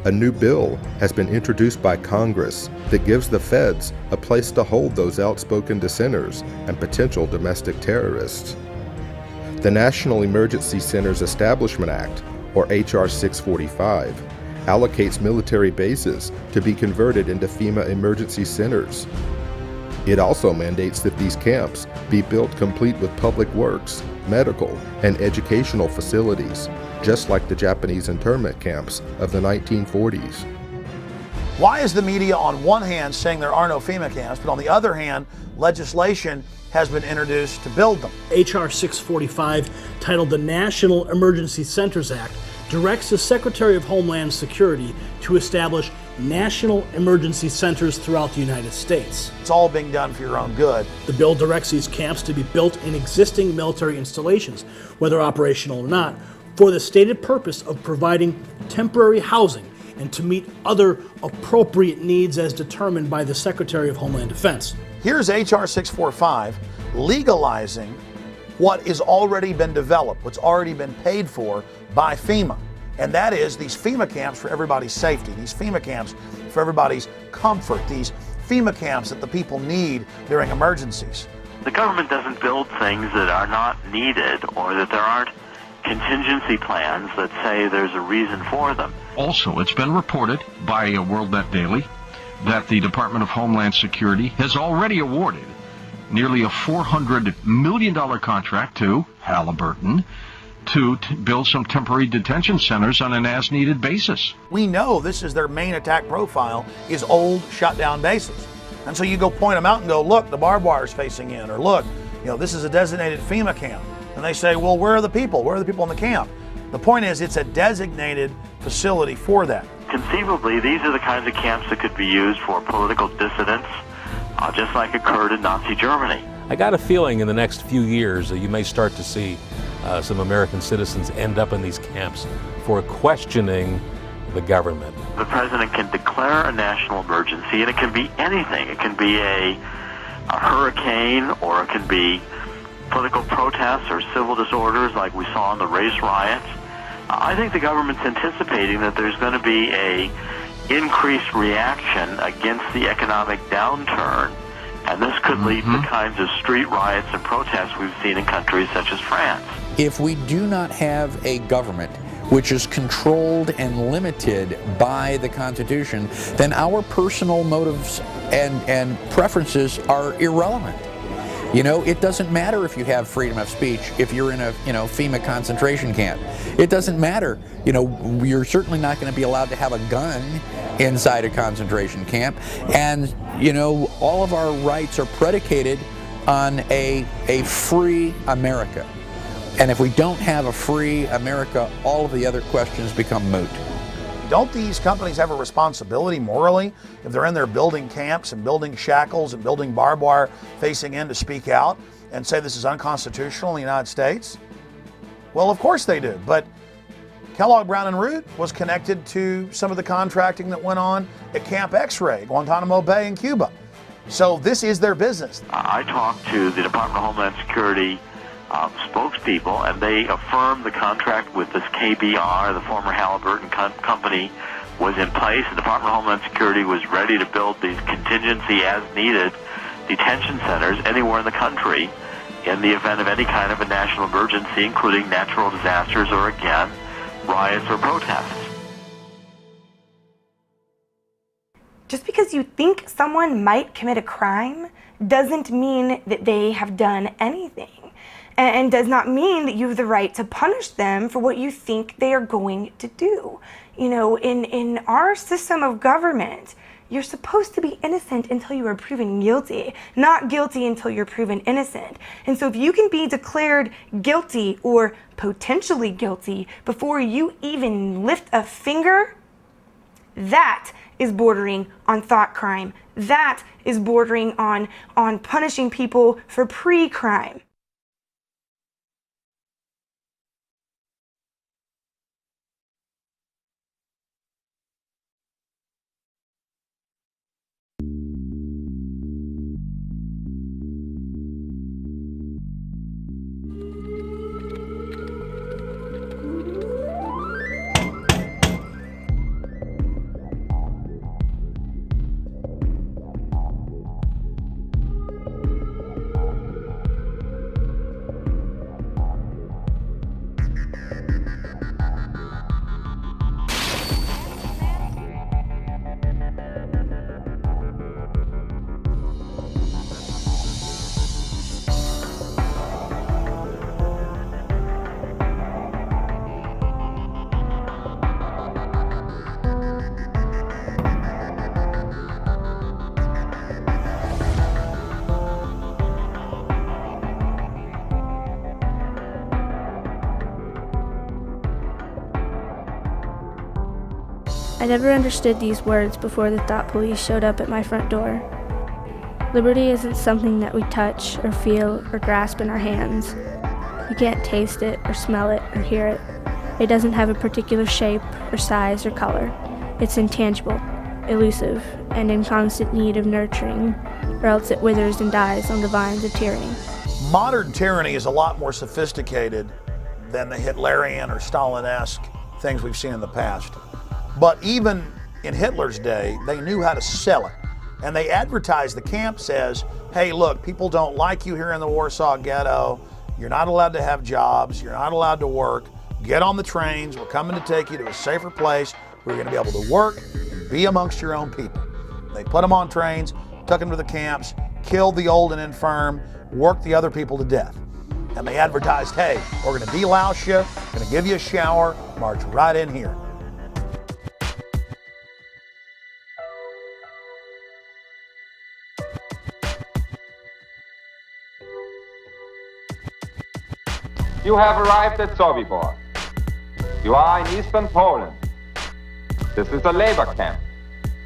a new bill has been introduced by Congress that gives the feds a place to hold those outspoken dissenters and potential domestic terrorists. The National Emergency Centers Establishment Act, or H.R. 645, allocates military bases to be converted into FEMA emergency centers. It also mandates that these camps be built complete with public works, medical, and educational facilities, just like the Japanese internment camps of the 1940s. Why is the media on one hand saying there are no FEMA camps, but on the other hand, legislation has been introduced to build them? H.R. 645, titled the National Emergency Centers Act, directs the Secretary of Homeland Security to establish national emergency centers throughout the United States. It's all being done for your own good. The bill directs these camps to be built in existing military installations, whether operational or not, for the stated purpose of providing temporary housing and to meet other appropriate needs as determined by the Secretary of Homeland Defense. Here's H.R. 645 legalizing what has already been developed, what's already been paid for by FEMA. And that is these FEMA camps for everybody's safety, these FEMA camps for everybody's comfort, these FEMA camps that the people need during emergencies. The government doesn't build things that are not needed or that there aren't contingency plans that say there's a reason for them. Also, it's been reported by WorldNet Daily that the Department of Homeland Security has already awarded nearly a $400 million contract to Halliburton to build some temporary detention centers on an as-needed basis. We know this is their main attack profile, is old, shut-down bases. And so you go point them out and go, look, the barbed wire's facing in, or look, you know, this is a designated FEMA camp. And they say, well, where are the people? Where are the people in the camp? The point is, it's a designated facility for that. Conceivably, these are the kinds of camps that could be used for political dissidents, just like occurred in Nazi Germany. I got a feeling in the next few years that you may start to see some American citizens end up in these camps for questioning the government. The president can declare a national emergency, and it can be anything. It can be a hurricane, or it can be political protests or civil disorders like we saw in the race riots. I think the government's anticipating that there's going to be a increased reaction against the economic downturn, and this could lead to the kinds of street riots and protests we've seen in countries such as France. If we do not have a government which is controlled and limited by the Constitution, then our personal motives and preferences are irrelevant. You know, it doesn't matter if you have freedom of speech if you're in a, FEMA concentration camp. It doesn't matter. You're certainly not going to be allowed to have a gun inside a concentration camp. And, all of our rights are predicated on a free America. And if we don't have a free America, all of the other questions become moot. Don't these companies have a responsibility morally if they're in there building camps and building shackles and building barbed wire facing in to speak out and say this is unconstitutional in the United States? Well, of course they do. But Kellogg Brown and Root was connected to some of the contracting that went on at Camp X-Ray, Guantanamo Bay in Cuba. So this is their business. I talked to the Department of Homeland Security spokespeople, and they affirmed the contract with this KBR, the former Halliburton company, was in place. The Department of Homeland Security was ready to build these contingency as needed detention centers anywhere in the country in the event of any kind of a national emergency, including natural disasters or, again, riots or protests. Just because you think someone might commit a crime doesn't mean that they have done anything, and does not mean that you have the right to punish them for what you think they are going to do. You know, in our system of government, you're supposed to be innocent until you are proven guilty, not guilty until you're proven innocent. And so if you can be declared guilty or potentially guilty before you even lift a finger, that is bordering on thought crime. That is bordering on punishing people for pre-crime. I never understood these words before the thought police showed up at my front door. Liberty isn't something that we touch or feel or grasp in our hands. You can't taste it or smell it or hear it. It doesn't have a particular shape or size or color. It's intangible, elusive, and in constant need of nurturing, or else it withers and dies on the vines of tyranny. Modern tyranny is a lot more sophisticated than the Hitlerian or Stalin-esque things we've seen in the past. But even in Hitler's day, they knew how to sell it. And they advertised the camps as, hey, look, people don't like you here in the Warsaw Ghetto. You're not allowed to have jobs. You're not allowed to work. Get on the trains. We're coming to take you to a safer place where you're going to be able to work and be amongst your own people. They put them on trains, took them to the camps, killed the old and infirm, worked the other people to death. And they advertised, hey, we're going to delouse you, going to give you a shower, march right in here. You have arrived at Sobibor. You are in eastern Poland. This is a labor camp.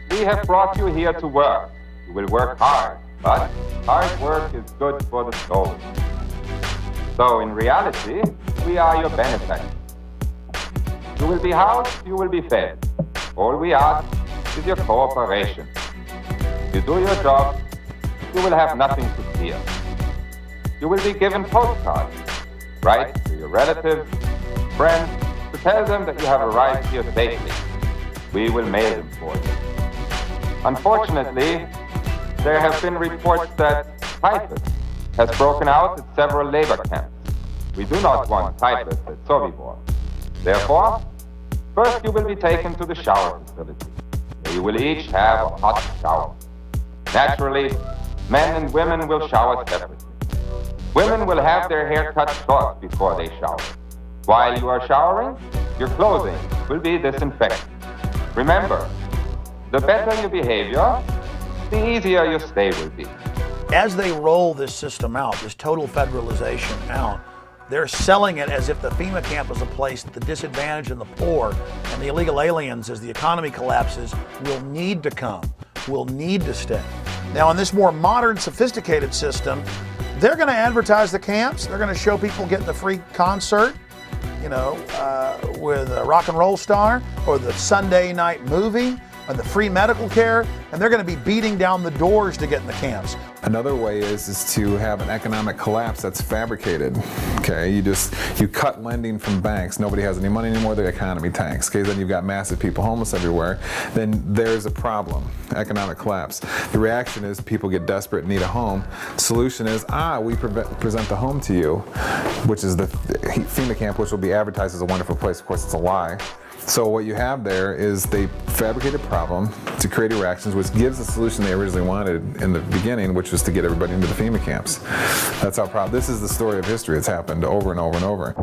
We have brought you here to work. You will work hard, but hard work is good for the soul. So in reality, we are your benefactors. You will be housed, you will be fed. All we ask is your cooperation. If you do your job, you will have nothing to fear. You will be given postcards. Write to your relatives, friends, to tell them that you have arrived here safely. We will mail them for you. Unfortunately, there have been reports that typhus has broken out at several labor camps. We do not want typhus at Sobibor. Therefore, first you will be taken to the shower facility, where you will each have a hot shower. Naturally, men and women will shower separately. Women will have their hair cut short before they shower. While you are showering, your clothing will be disinfected. Remember, the better your behavior, the easier your stay will be. As they roll this system out, this total federalization out, they're selling it as if the FEMA camp is a place that the disadvantaged and the poor and the illegal aliens, as the economy collapses, will need to come, will need to stay. Now, in this more modern, sophisticated system, they're going to advertise the camps. They're going to show people getting the free concert, with a rock and roll star, or the Sunday night movie, or the free medical care, and they're going to be beating down the doors to get in the camps. Another way is to have an economic collapse that's fabricated. Okay, you cut lending from banks. Nobody has any money anymore. The economy tanks. Okay, then you've got massive people homeless everywhere. Then there's a problem. Economic collapse. The reaction is people get desperate and need a home. Solution is we present the home to you, which is the FEMA camp, which will be advertised as a wonderful place. Of course, it's a lie. So what you have there is they fabricate a problem to create reactions, which gives the solution they originally wanted in the beginning, which was to get everybody into the FEMA camps. That's how proud. This is the story of history. It's happened over and over and over.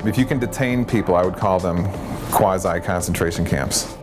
If you can detain people, I would call them quasi-concentration camps.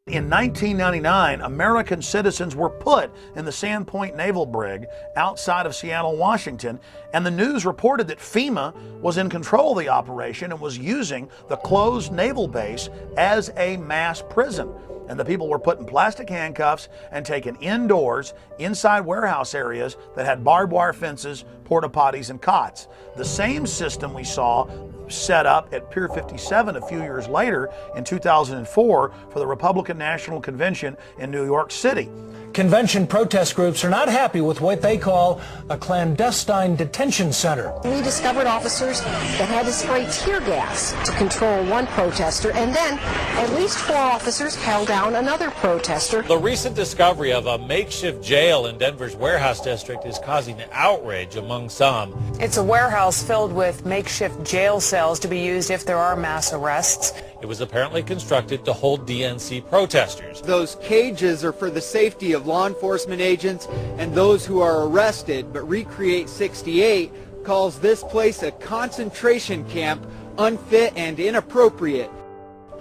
In 1999, American citizens were put in the Sandpoint Naval Brig outside of Seattle, Washington, and the news reported that FEMA was in control of the operation and was using the closed naval base as a mass prison. And the people were put in plastic handcuffs and taken indoors, inside warehouse areas that had barbed wire fences, porta potties, and cots. The same system we saw set up at Pier 57 a few years later in 2004 for the Republican National Convention in New York City. Convention protest groups are not happy with what they call a clandestine detention center. We discovered officers that had to spray tear gas to control one protester, and then at least 4 officers held down another protester. The recent discovery of a makeshift jail in Denver's warehouse district is causing outrage among some. It's a warehouse filled with makeshift jail cells to be used if there are mass arrests. It was apparently constructed to hold DNC protesters. Those cages are for the safety of law enforcement agents and those who are arrested, but Recreate 68 calls this place a concentration camp, unfit and inappropriate.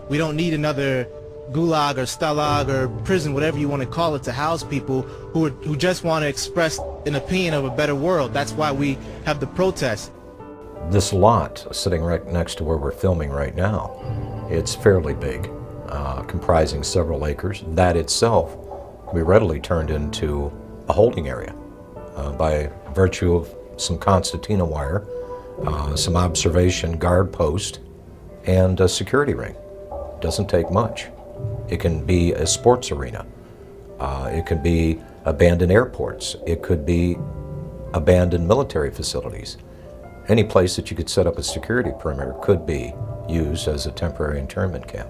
We don't need another gulag or stalag or prison, whatever you want to call it, to house people who just want to express an opinion of a better world. That's why we have the protests. This lot sitting right next to where we're filming right now, it's fairly big, comprising several acres. That itself can be readily turned into a holding area by virtue of some concertina wire, some observation guard post, and a security ring. Doesn't take much. It can be a sports arena. It could be abandoned airports. It could be abandoned military facilities. Any place that you could set up a security perimeter could be used as a temporary internment camp.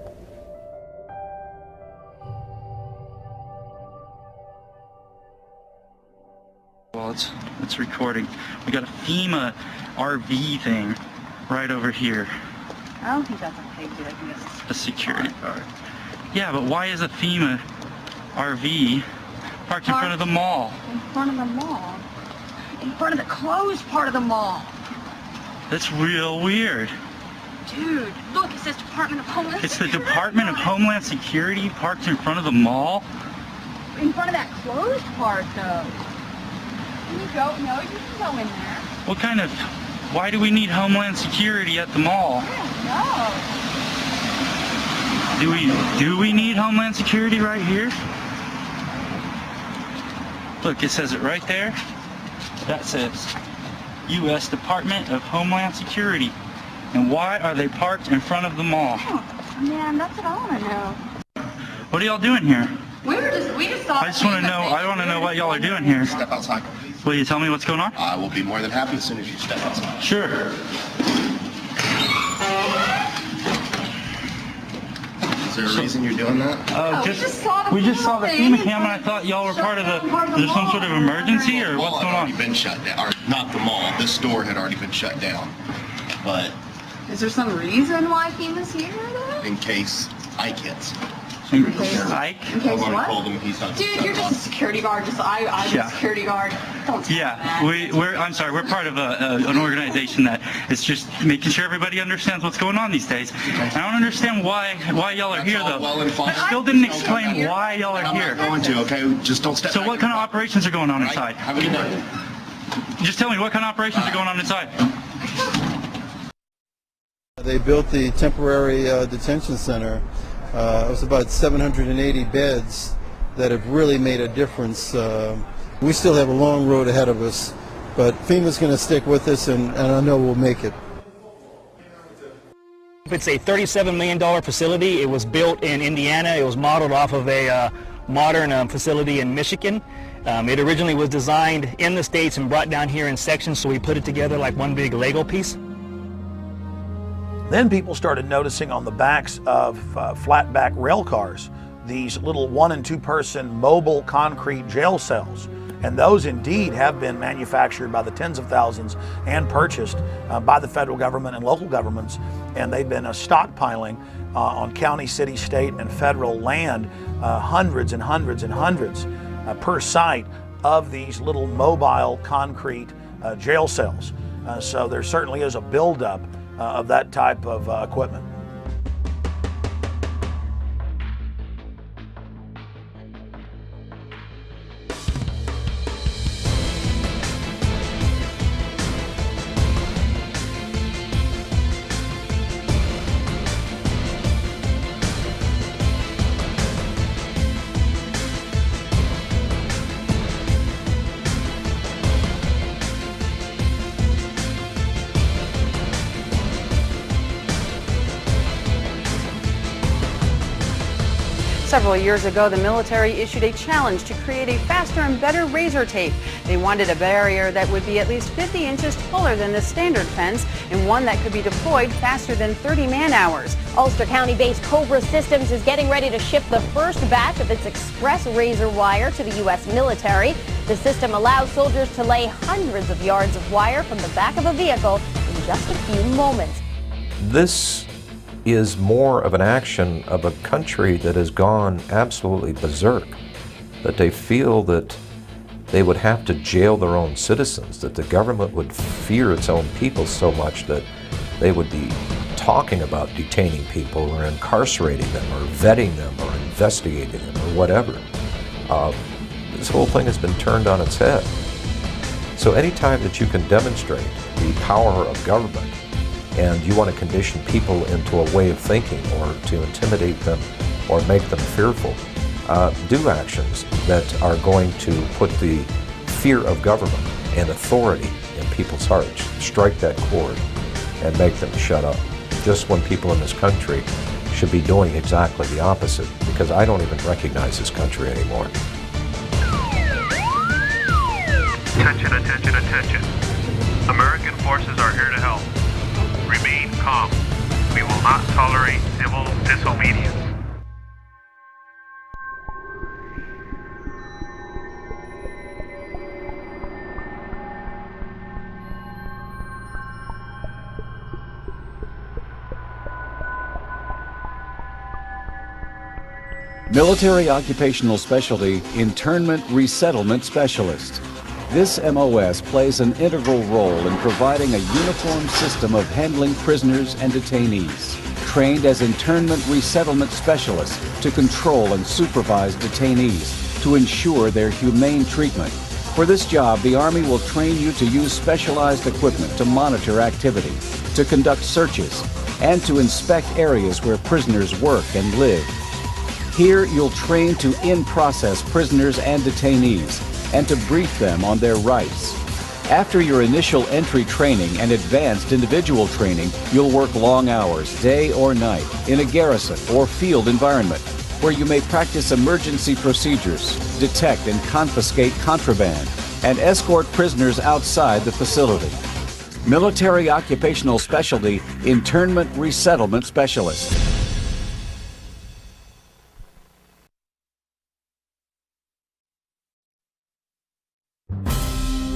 Well, it's recording. We got a FEMA RV thing right over here. I don't think that's okay, dude. I think it's a security guard. Yeah, but why is a FEMA RV parked in front of the mall? in front of the mall. In front of the closed part of the mall. That's real weird. Dude, look, it says Department of Homeland It's the Security. Department of Homeland Security parked in front of the mall? In front of that closed part, though. Can you go? No, you can go in there. What kind of... Why do we need Homeland Security at the mall? No. Do we need Homeland Security right here? Look, it says it right there. That says U.S. Department of Homeland Security. And why are they parked in front of the mall? Oh, man, that's what I want to know. What are y'all doing here? We just saw. I just want to know. I want to know what y'all are doing here. Step outside. Will you tell me what's going on? I will be more than happy as soon as you step outside. Sure. Is there a reason you're doing that? We just saw the FEMA cam, and I thought y'all were part of the. There's some sort of emergency, or what's going on? Been shut down. Or not the mall. This store had already been shut down. But Is there some reason why FEMA's here, though? in case Ike hits. Ike? In case what? Told him he's not. Dude, you're just a security guard. I'm a security guard. Don't tell me that. I'm sorry. We're part of an organization that is just making sure everybody understands what's going on these days. I don't understand why y'all are here though. Well and fine. Still didn't explain why y'all are here. I'm not going to. Okay, just don't step. So back. what kind of operations are going on inside? Have a good day. Just tell me what kind of operations are going on inside. They built the temporary detention center. It was about 780 beds that have really made a difference. We still have a long road ahead of us, but FEMA's going to stick with us, and I know we'll make it. It's a $37 million facility. It was built in Indiana. It was modeled off of a modern facility in Michigan. It originally was designed in the States and brought down here in sections, so we put it together like one big Lego piece. Then people started noticing on the backs of flatback rail cars these little 1- and 2-person mobile concrete jail cells. And those indeed have been manufactured by the tens of thousands and purchased by the federal government and local governments. And they've been stockpiling on county, city, state, and federal land hundreds and hundreds and hundreds per site of these little mobile concrete jail cells. So there certainly is a buildup of that type of equipment. Several years ago, the military issued a challenge to create a faster and better razor tape. They wanted a barrier that would be at least 50 inches taller than the standard fence and one that could be deployed faster than 30 man-hours. Ulster County-based Cobra Systems is getting ready to ship the first batch of its express razor wire to the U.S. military. The system allows soldiers to lay hundreds of yards of wire from the back of a vehicle in just a few moments. This is more of an action of a country that has gone absolutely berserk, that they feel that they would have to jail their own citizens, that the government would fear its own people so much that they would be talking about detaining people or incarcerating them or vetting them or investigating them or whatever. This whole thing has been turned on its head. So anytime that you can demonstrate the power of government and you want to condition people into a way of thinking or to intimidate them or make them fearful, do actions that are going to put the fear of government and authority in people's hearts. Strike that chord and make them shut up. Just when people in this country should be doing exactly the opposite, because I don't even recognize this country anymore. Attention, attention, attention. American forces are here to help. Remain calm. We will not tolerate civil disobedience. Military Occupational Specialty Internment Resettlement Specialist. This MOS plays an integral role in providing a uniform system of handling prisoners and detainees. Trained as internment resettlement specialists to control and supervise detainees to ensure their humane treatment. For this job, the Army will train you to use specialized equipment to monitor activity, to conduct searches, and to inspect areas where prisoners work and live. Here, you'll train to in-process prisoners and detainees and to brief them on their rights. After your initial entry training and advanced individual training, you'll work long hours, day or night, in a garrison or field environment, where you may practice emergency procedures, detect and confiscate contraband, and escort prisoners outside the facility. Military Occupational Specialty Internment Resettlement Specialist.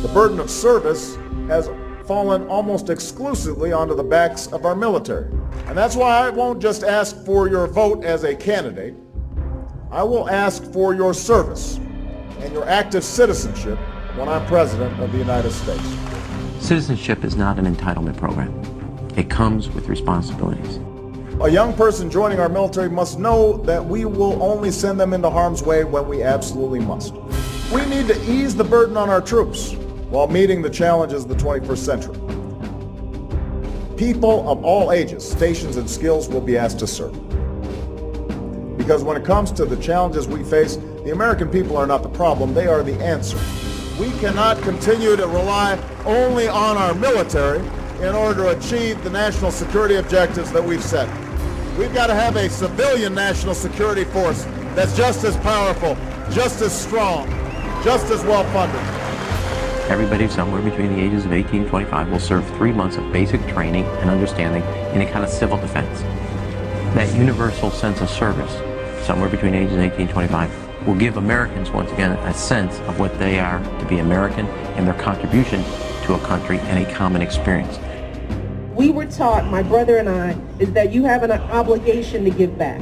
The burden of service has fallen almost exclusively onto the backs of our military. And that's why I won't just ask for your vote as a candidate. I will ask for your service and your active citizenship when I'm President of the United States. Citizenship is not an entitlement program. It comes with responsibilities. A young person joining our military must know that we will only send them into harm's way when we absolutely must. We need to ease the burden on our troops while meeting the challenges of the 21st century. People of all ages, stations, and skills will be asked to serve. Because when it comes to the challenges we face, the American people are not the problem, they are the answer. We cannot continue to rely only on our military in order to achieve the national security objectives that we've set. We've got to have a civilian national security force that's just as powerful, just as strong, just as well funded. Everybody somewhere between the ages of 18 and 25 will serve 3 months of basic training and understanding in a kind of civil defense. That universal sense of service, somewhere between ages 18 and 25, will give Americans, once again, a sense of what they are to be American and their contribution to a country and a common experience. We were taught, my brother and I, is that you have an obligation to give back.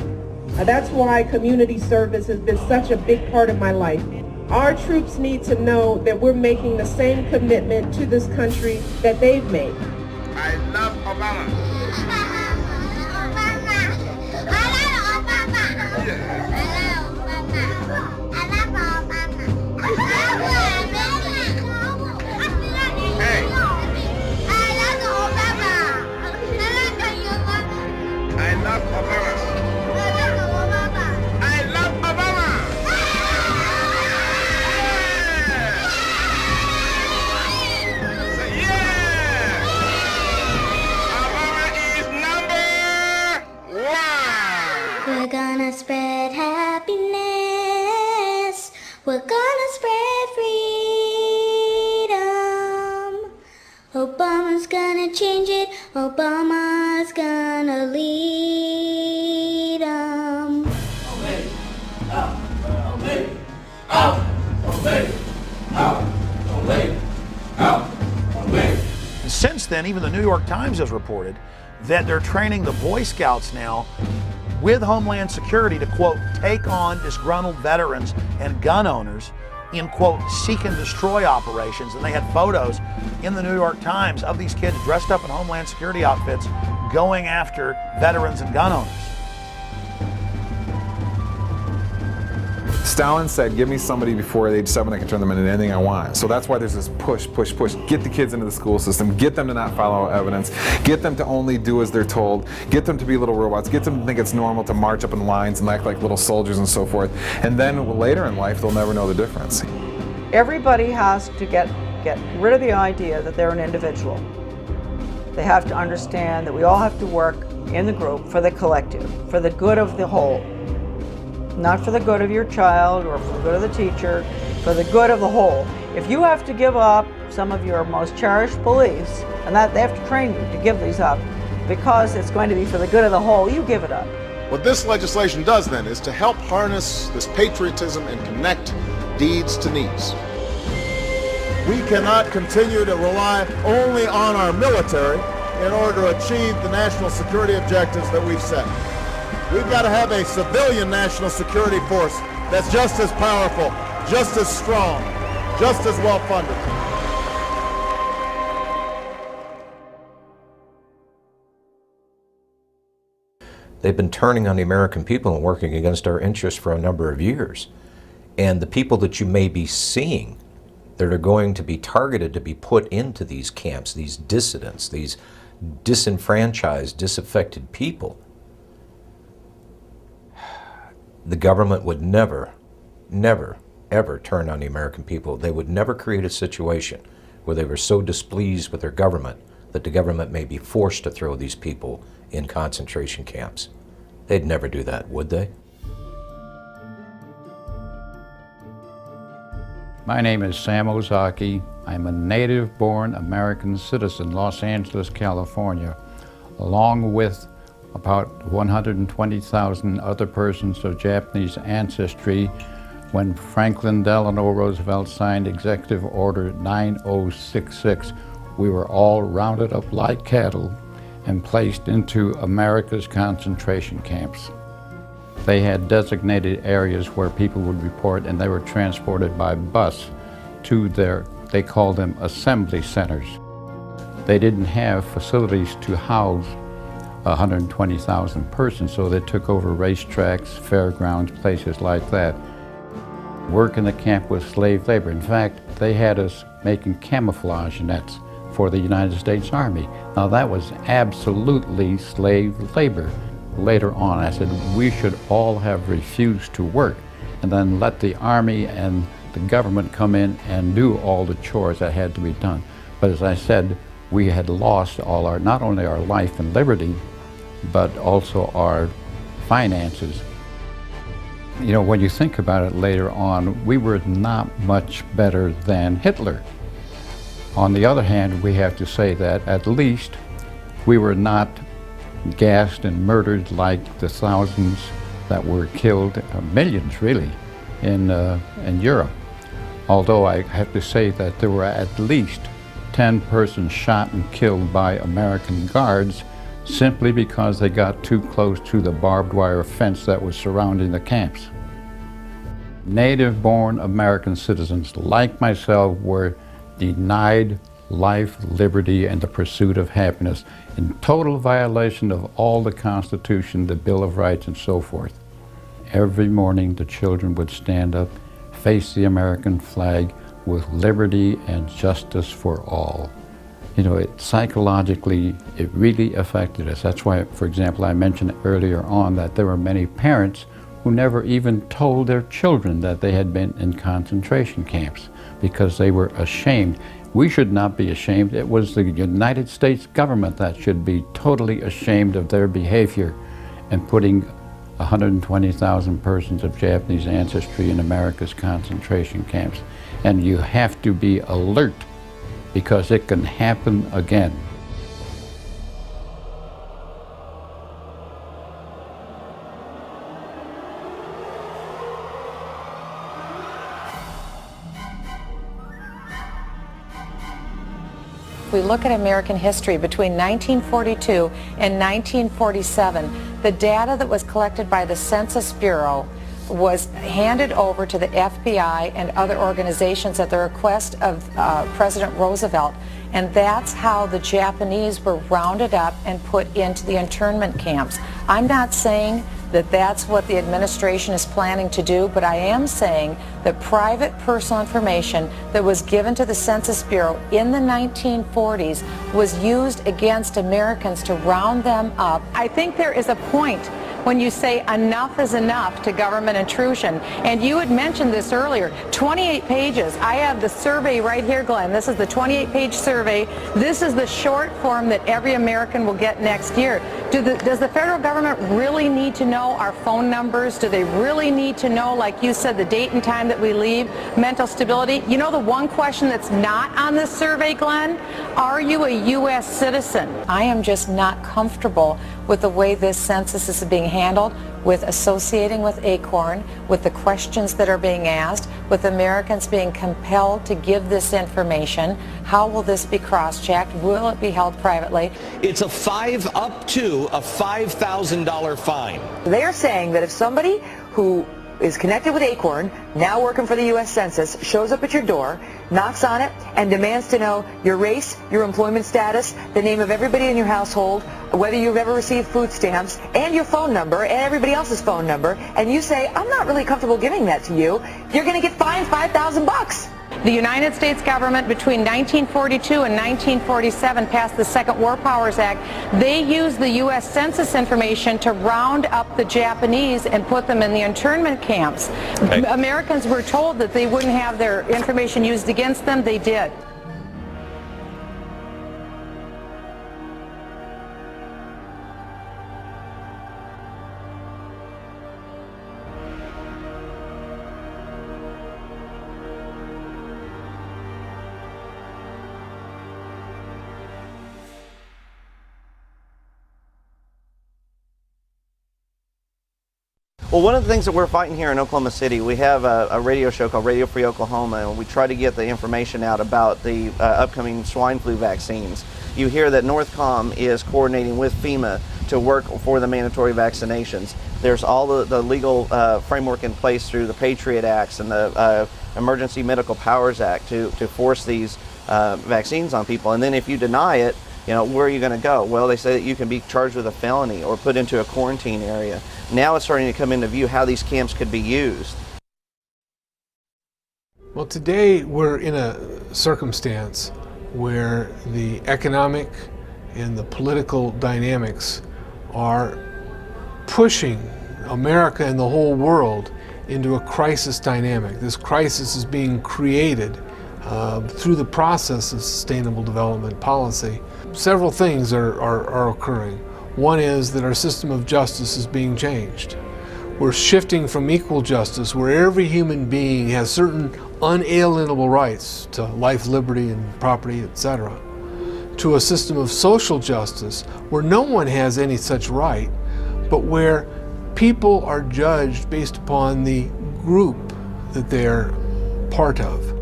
That's why community service has been such a big part of my life. Our troops need to know that we're making the same commitment to this country that they've made. I love Obama. happiness. We're gonna spread freedom. Obama's gonna change it. Obama's gonna lead 'em. Obey, out, obey, out, obey, out, obey, out, obey. Since then, even the New York Times has reported that they're training the Boy Scouts now with Homeland Security to, quote, take on disgruntled veterans and gun owners in, quote, seek and destroy operations. And they had photos in the New York Times of these kids dressed up in Homeland Security outfits going after veterans and gun owners. Stalin said, give me somebody before age 7 that can turn them into anything I want. So that's why there's this push. Get the kids into the school system, get them to not follow evidence, get them to only do as they're told, get them to be little robots, get them to think it's normal to march up in lines and act like little soldiers and so forth. And then later in life, they'll never know the difference. Everybody has to get rid of the idea that they're an individual. They have to understand that we all have to work in the group for the collective, for the good of the whole. Not for the good of your child or for the good of the teacher, for the good of the whole. If you have to give up some of your most cherished beliefs, and that they have to train you to give these up because it's going to be for the good of the whole, you give it up. What this legislation does then is to help harness this patriotism and connect deeds to needs. We cannot continue to rely only on our military in order to achieve the national security objectives that we've set. We've got to have a civilian national security force that's just as powerful, just as strong, just as well funded. They've been turning on the American people and working against our interests for a number of years. And the people that you may be seeing that are going to be targeted to be put into these camps, these dissidents, these disenfranchised, disaffected people, the government would never, ever turn on the American people. They would never create a situation where they were so displeased with their government that the government may be forced to throw these people in concentration camps. They'd never do that, would they? My name is Sam Ozaki. I'm a native-born American citizen, Los Angeles, California, along with about 120,000 other persons of Japanese ancestry when Franklin Delano Roosevelt signed Executive Order 9066. We were all rounded up like cattle and placed into America's concentration camps. They had designated areas where people would report, and they were transported by bus to they called them assembly centers. They didn't have facilities to house 120,000 persons, so they took over racetracks, fairgrounds, places like that. Work in the camp was slave labor. In fact, they had us making camouflage nets for the United States Army. Now that was absolutely slave labor. Later on, I said, we should all have refused to work and then let the Army and the government come in and do all the chores that had to be done. But as I said, we had lost all our, not only our life and liberty, but also our finances. You know, when you think about it later on, we were not much better than Hitler. On the other hand, we have to say that at least we were not gassed and murdered like the thousands that were killed, millions really, in Europe. Although I have to say that there were at least 10 persons shot and killed by American guards simply because they got too close to the barbed wire fence that was surrounding the camps. Native-born American citizens like myself were denied life, liberty, and the pursuit of happiness in total violation of all the Constitution, the Bill of Rights, and so forth. Every morning the children would stand up, face the American flag with liberty and justice for all. You know, psychologically, it really affected us. That's why, for example, I mentioned earlier on that there were many parents who never even told their children that they had been in concentration camps because they were ashamed. We should not be ashamed. It was the United States government that should be totally ashamed of their behavior and putting 120,000 persons of Japanese ancestry in America's concentration camps. And you have to be alert because it can happen again. If we look at American history between 1942 and 1947, the data that was collected by the Census Bureau was handed over to the FBI and other organizations at the request of President Roosevelt. And that's how the Japanese were rounded up and put into the internment camps. I'm not saying that that's what the administration is planning to do, but I am saying that private personal information that was given to the Census Bureau in the 1940s was used against Americans to round them up. I think there is a point when you say enough is enough to government intrusion. And you had mentioned this earlier, 28 pages. I have the survey right here, Glenn. This is the 28-page survey. This is the short form that every American will get next year. Does the federal government really need to know our phone numbers? Do they really need to know, like you said, the date and time that we leave, mental stability? You know the one question that's not on this survey, Glenn? Are you a U.S. citizen? I am just not comfortable with the way this census is being handled, with associating with ACORN, with the questions that are being asked, with Americans being compelled to give this information. How will this be cross-checked? Will it be held privately? It's up to a $5,000 fine. They're saying that if somebody who is connected with ACORN, now working for the U.S. Census, shows up at your door, knocks on it, and demands to know your race, your employment status, the name of everybody in your household, whether you've ever received food stamps, and your phone number, and everybody else's phone number, and you say, I'm not really comfortable giving that to you, you're going to get fined $5,000. The United States government between 1942 and 1947 passed the Second War Powers Act. They used the U.S. Census information to round up the Japanese and put them in the internment camps. Okay. Americans were told that they wouldn't have their information used against them. They did. Well, one of the things that we're fighting here in Oklahoma City, we have a radio show called Radio Free Oklahoma, and we try to get the information out about the upcoming swine flu vaccines. You hear that Northcom is coordinating with FEMA to work for the mandatory vaccinations. There's all the legal framework in place through the Patriot Acts and the Emergency Medical Powers Act to force these vaccines on people. And then if you deny it, you know, where are you going to go? Well, they say that you can be charged with a felony or put into a quarantine area. Now it's starting to come into view how these camps could be used. Well, today we're in a circumstance where the economic and the political dynamics are pushing America and the whole world into a crisis dynamic. This crisis is being created through the process of sustainable development policy. Several things are occurring. One is that our system of justice is being changed. We're shifting from equal justice, where every human being has certain unalienable rights to life, liberty, and property, etc., to a system of social justice where no one has any such right, but where people are judged based upon the group that they're part of.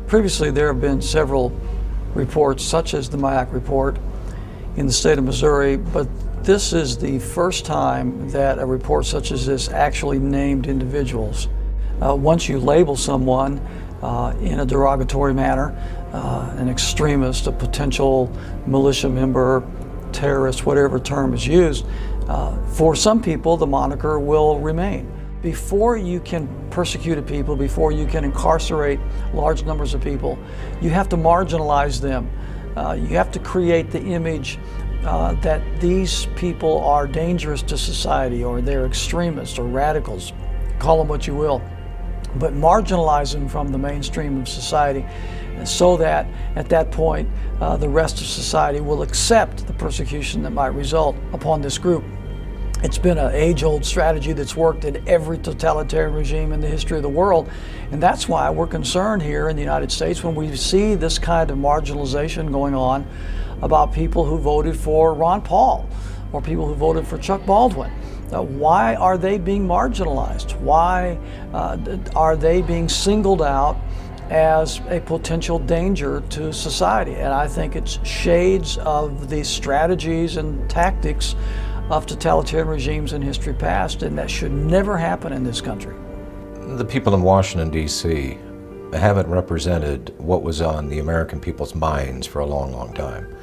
Previously, there have been several reports, such as the MIAC report in the state of Missouri, but this is the first time that a report such as this actually named individuals. Once you label someone in a derogatory manner, an extremist, a potential militia member, terrorist, whatever term is used, for some people the moniker will remain. Before you can persecute people, before you can incarcerate large numbers of people, you have to marginalize them. You have to create the image that these people are dangerous to society, or they're extremists or radicals, call them what you will, but marginalize them from the mainstream of society so that at that point the rest of society will accept the persecution that might result upon this group. It's been an age-old strategy that's worked in every totalitarian regime in the history of the world. And that's why we're concerned here in the United States when we see this kind of marginalization going on about people who voted for Ron Paul or people who voted for Chuck Baldwin. Why are they being marginalized? Why are they being singled out as a potential danger to society? And I think it's shades of the strategies and tactics of totalitarian regimes in history past, and that should never happen in this country. The people in Washington, D.C. haven't represented what was on the American people's minds for a long, long time.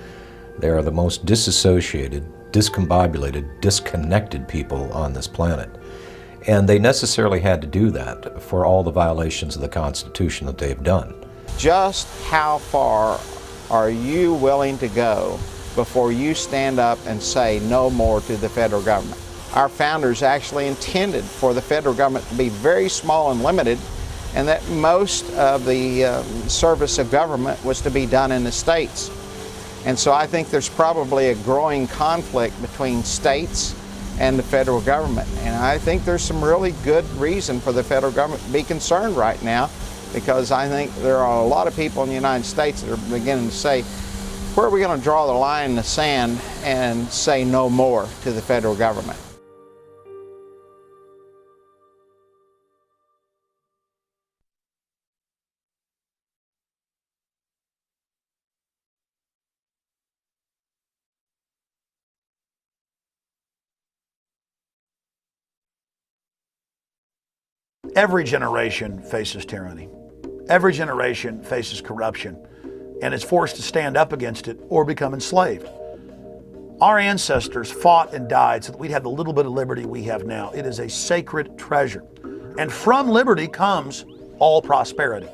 They are the most disassociated, discombobulated, disconnected people on this planet. And they necessarily had to do that for all the violations of the Constitution that they've done. Just how far are you willing to go before you stand up and say no more to the federal government? Our founders actually intended for the federal government to be very small and limited, and that most of the service of government was to be done in the states. And so I think there's probably a growing conflict between states and the federal government. And I think there's some really good reason for the federal government to be concerned right now, because I think there are a lot of people in the United States that are beginning to say, where are we going to draw the line in the sand and say no more to the federal government? Every generation faces tyranny. Every generation faces corruption and is forced to stand up against it or become enslaved. Our ancestors fought and died so that we'd have the little bit of liberty we have now. It is a sacred treasure. And from liberty comes all prosperity.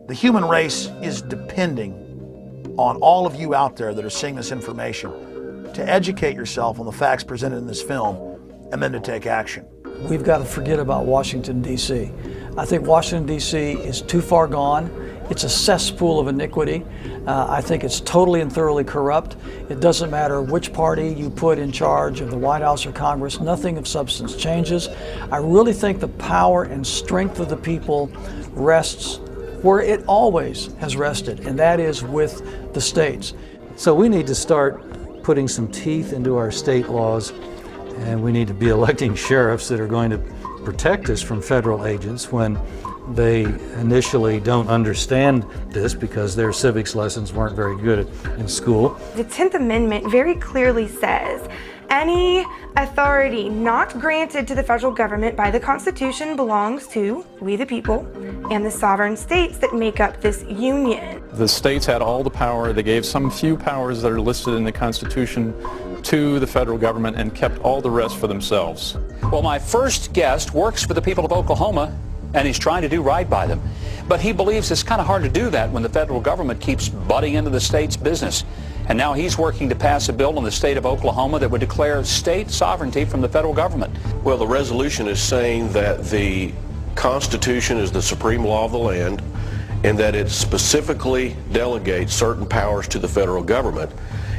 The human race is depending on all of you out there that are seeing this information to educate yourself on the facts presented in this film and then to take action. We've got to forget about Washington, D.C. I think Washington, D.C. is too far gone. It's a cesspool of iniquity. I think it's totally and thoroughly corrupt. It doesn't matter which party you put in charge of the White House or Congress, nothing of substance changes. I really think the power and strength of the people rests where it always has rested, and that is with the states. So we need to start putting some teeth into our state laws, and we need to be electing sheriffs that are going to protect us from federal agents when they initially don't understand this because their civics lessons weren't very good in school. The 10th Amendment very clearly says any authority not granted to the federal government by the Constitution belongs to we the people and the sovereign states that make up this union. The states had all the power. They gave some few powers that are listed in the Constitution to the federal government and kept all the rest for themselves. Well, my first guest works for the people of Oklahoma, and he's trying to do right by them. But he believes it's kind of hard to do that when the federal government keeps butting into the state's business. And now he's working to pass a bill in the state of Oklahoma that would declare state sovereignty from the federal government. Well, the resolution is saying that the Constitution is the supreme law of the land and that it specifically delegates certain powers to the federal government,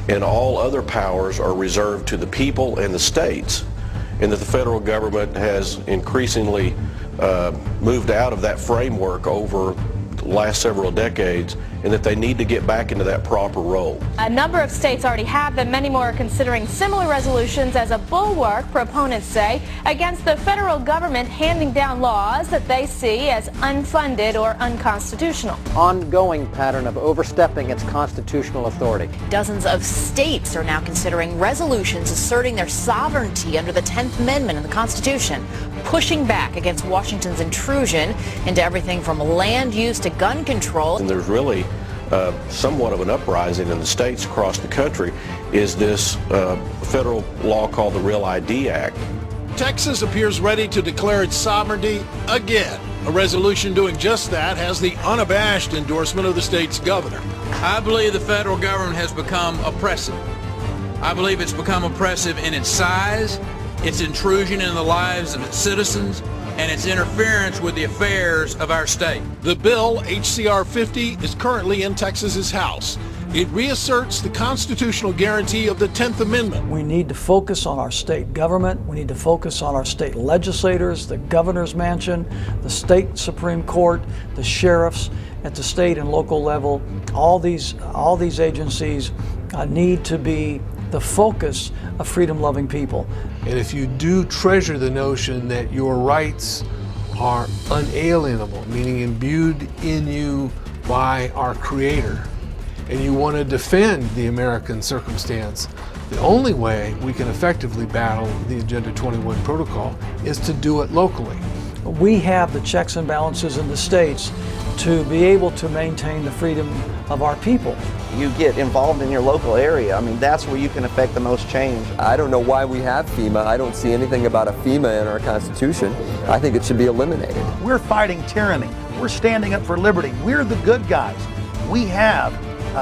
and all other powers are reserved to the people and the states, and that the federal government has increasingly moved out of that framework over the last several decades, and that they need to get back into that proper role. A number of states already have them. Many more are considering similar resolutions as a bulwark, proponents say, against the federal government handing down laws that they see as unfunded or unconstitutional. Ongoing pattern of overstepping its constitutional authority. Dozens of states are now considering resolutions asserting their sovereignty under the 10th Amendment in the Constitution, pushing back against Washington's intrusion into everything from land use to gun control. And there's really somewhat of an uprising in the states across the country is this federal law called the Real ID Act. Texas appears ready to declare its sovereignty again. A resolution doing just that has the unabashed endorsement of the state's governor. I believe the federal government has become oppressive. I believe it's become oppressive in its size, its intrusion in the lives of its citizens, and its interference with the affairs of our state. The bill, HCR 50, is currently in Texas's House. It reasserts the constitutional guarantee of the 10th Amendment. We need to focus on our state government. We need to focus on our state legislators, the governor's mansion, the state Supreme Court, the sheriffs at the state and local level. All these agencies need to be the focus of freedom-loving people. And if you do treasure the notion that your rights are unalienable, meaning imbued in you by our Creator, and you want to defend the American circumstance, the only way we can effectively battle the Agenda 21 protocol is to do it locally. We have the checks and balances in the states to be able to maintain the freedom of our people. You get involved in your local area. I mean, that's where you can affect the most change. I don't know why we have FEMA. I don't see anything about a FEMA in our Constitution. I think it should be eliminated. We're fighting tyranny. We're standing up for liberty. We're the good guys. We have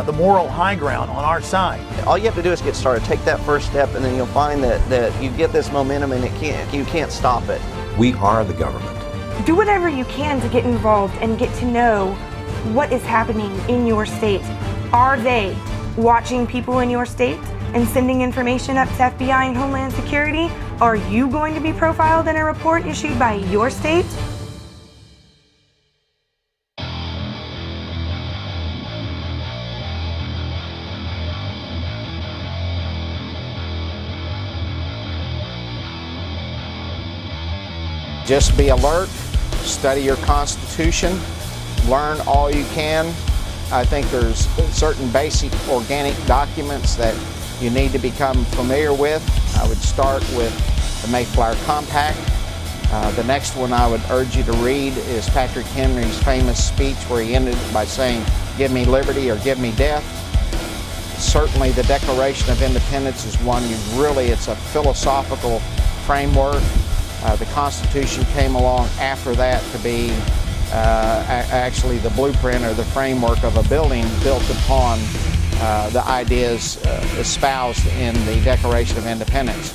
the moral high ground on our side. All you have to do is get started. Take that first step, and then you'll find that you get this momentum, and you can't stop it. We are the government. Do whatever you can to get involved and get to know what is happening in your state. Are they watching people in your state and sending information up to FBI and Homeland Security? Are you going to be profiled in a report issued by your state? Just be alert, study your Constitution, learn all you can. I think there's certain basic organic documents that you need to become familiar with. I would start with the Mayflower Compact. The next one I would urge you to read is Patrick Henry's famous speech where he ended by saying, "Give me liberty or give me death." Certainly the Declaration of Independence is one it's a philosophical framework. The Constitution came along after that to be actually the blueprint or the framework of a building built upon the ideas espoused in the Declaration of Independence.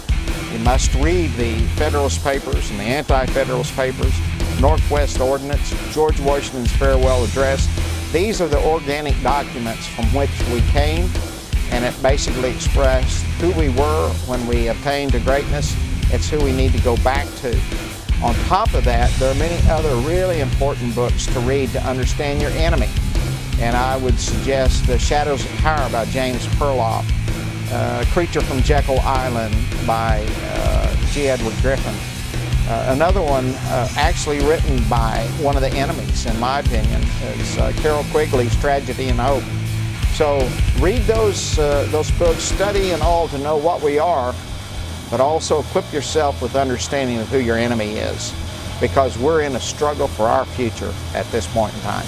You must read the Federalist Papers and the Anti-Federalist Papers, Northwest Ordinance, George Washington's Farewell Address. These are the organic documents from which we came, and it basically expressed who we were when we attained to greatness. It's who we need to go back to. On top of that, there are many other really important books to read to understand your enemy. And I would suggest The Shadows of Power by James Perloff, Creature from Jekyll Island by G. Edward Griffin. Another one actually written by one of the enemies, in my opinion, is Carol Quigley's Tragedy and Hope. So read those books, study and all to know what we are, but also equip yourself with understanding of who your enemy is, because we're in a struggle for our future at this point in time.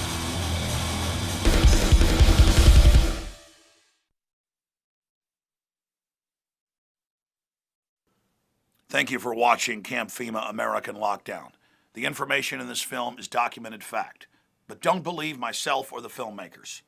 Thank you for watching Camp FEMA American Lockdown. The information in this film is documented fact, but don't believe myself or the filmmakers.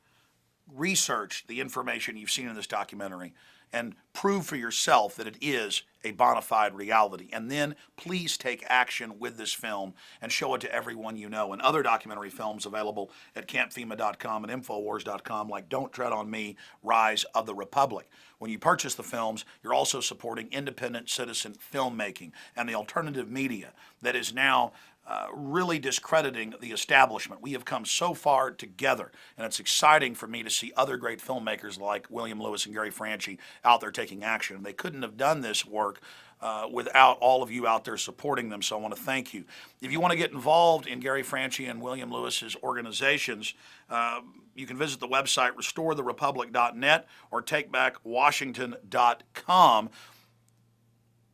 Research the information you've seen in this documentary and prove for yourself that it is a bona fide reality. And then please take action with this film and show it to everyone you know. And other documentary films available at campfema.com and infowars.com, like Don't Tread on Me, Rise of the Republic. When you purchase the films, you're also supporting independent citizen filmmaking and the alternative media that is now really discrediting the establishment. We have come so far together, and it's exciting for me to see other great filmmakers like William Lewis and Gary Franchi out there taking action. They couldn't have done this work without all of you out there supporting them, so I want to thank you. If you want to get involved in Gary Franchi and William Lewis's organizations, you can visit the website restoretherepublic.net or takebackwashington.com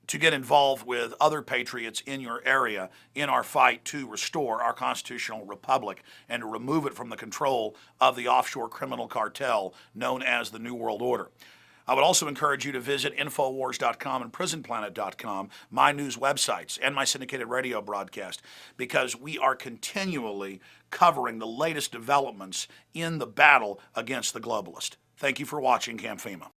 to get involved with other patriots in your area in our fight to restore our constitutional republic and to remove it from the control of the offshore criminal cartel known as the New World Order. I would also encourage you to visit Infowars.com and PrisonPlanet.com, my news websites, and my syndicated radio broadcast, because we are continually covering the latest developments in the battle against the globalist. Thank you for watching Camp FEMA.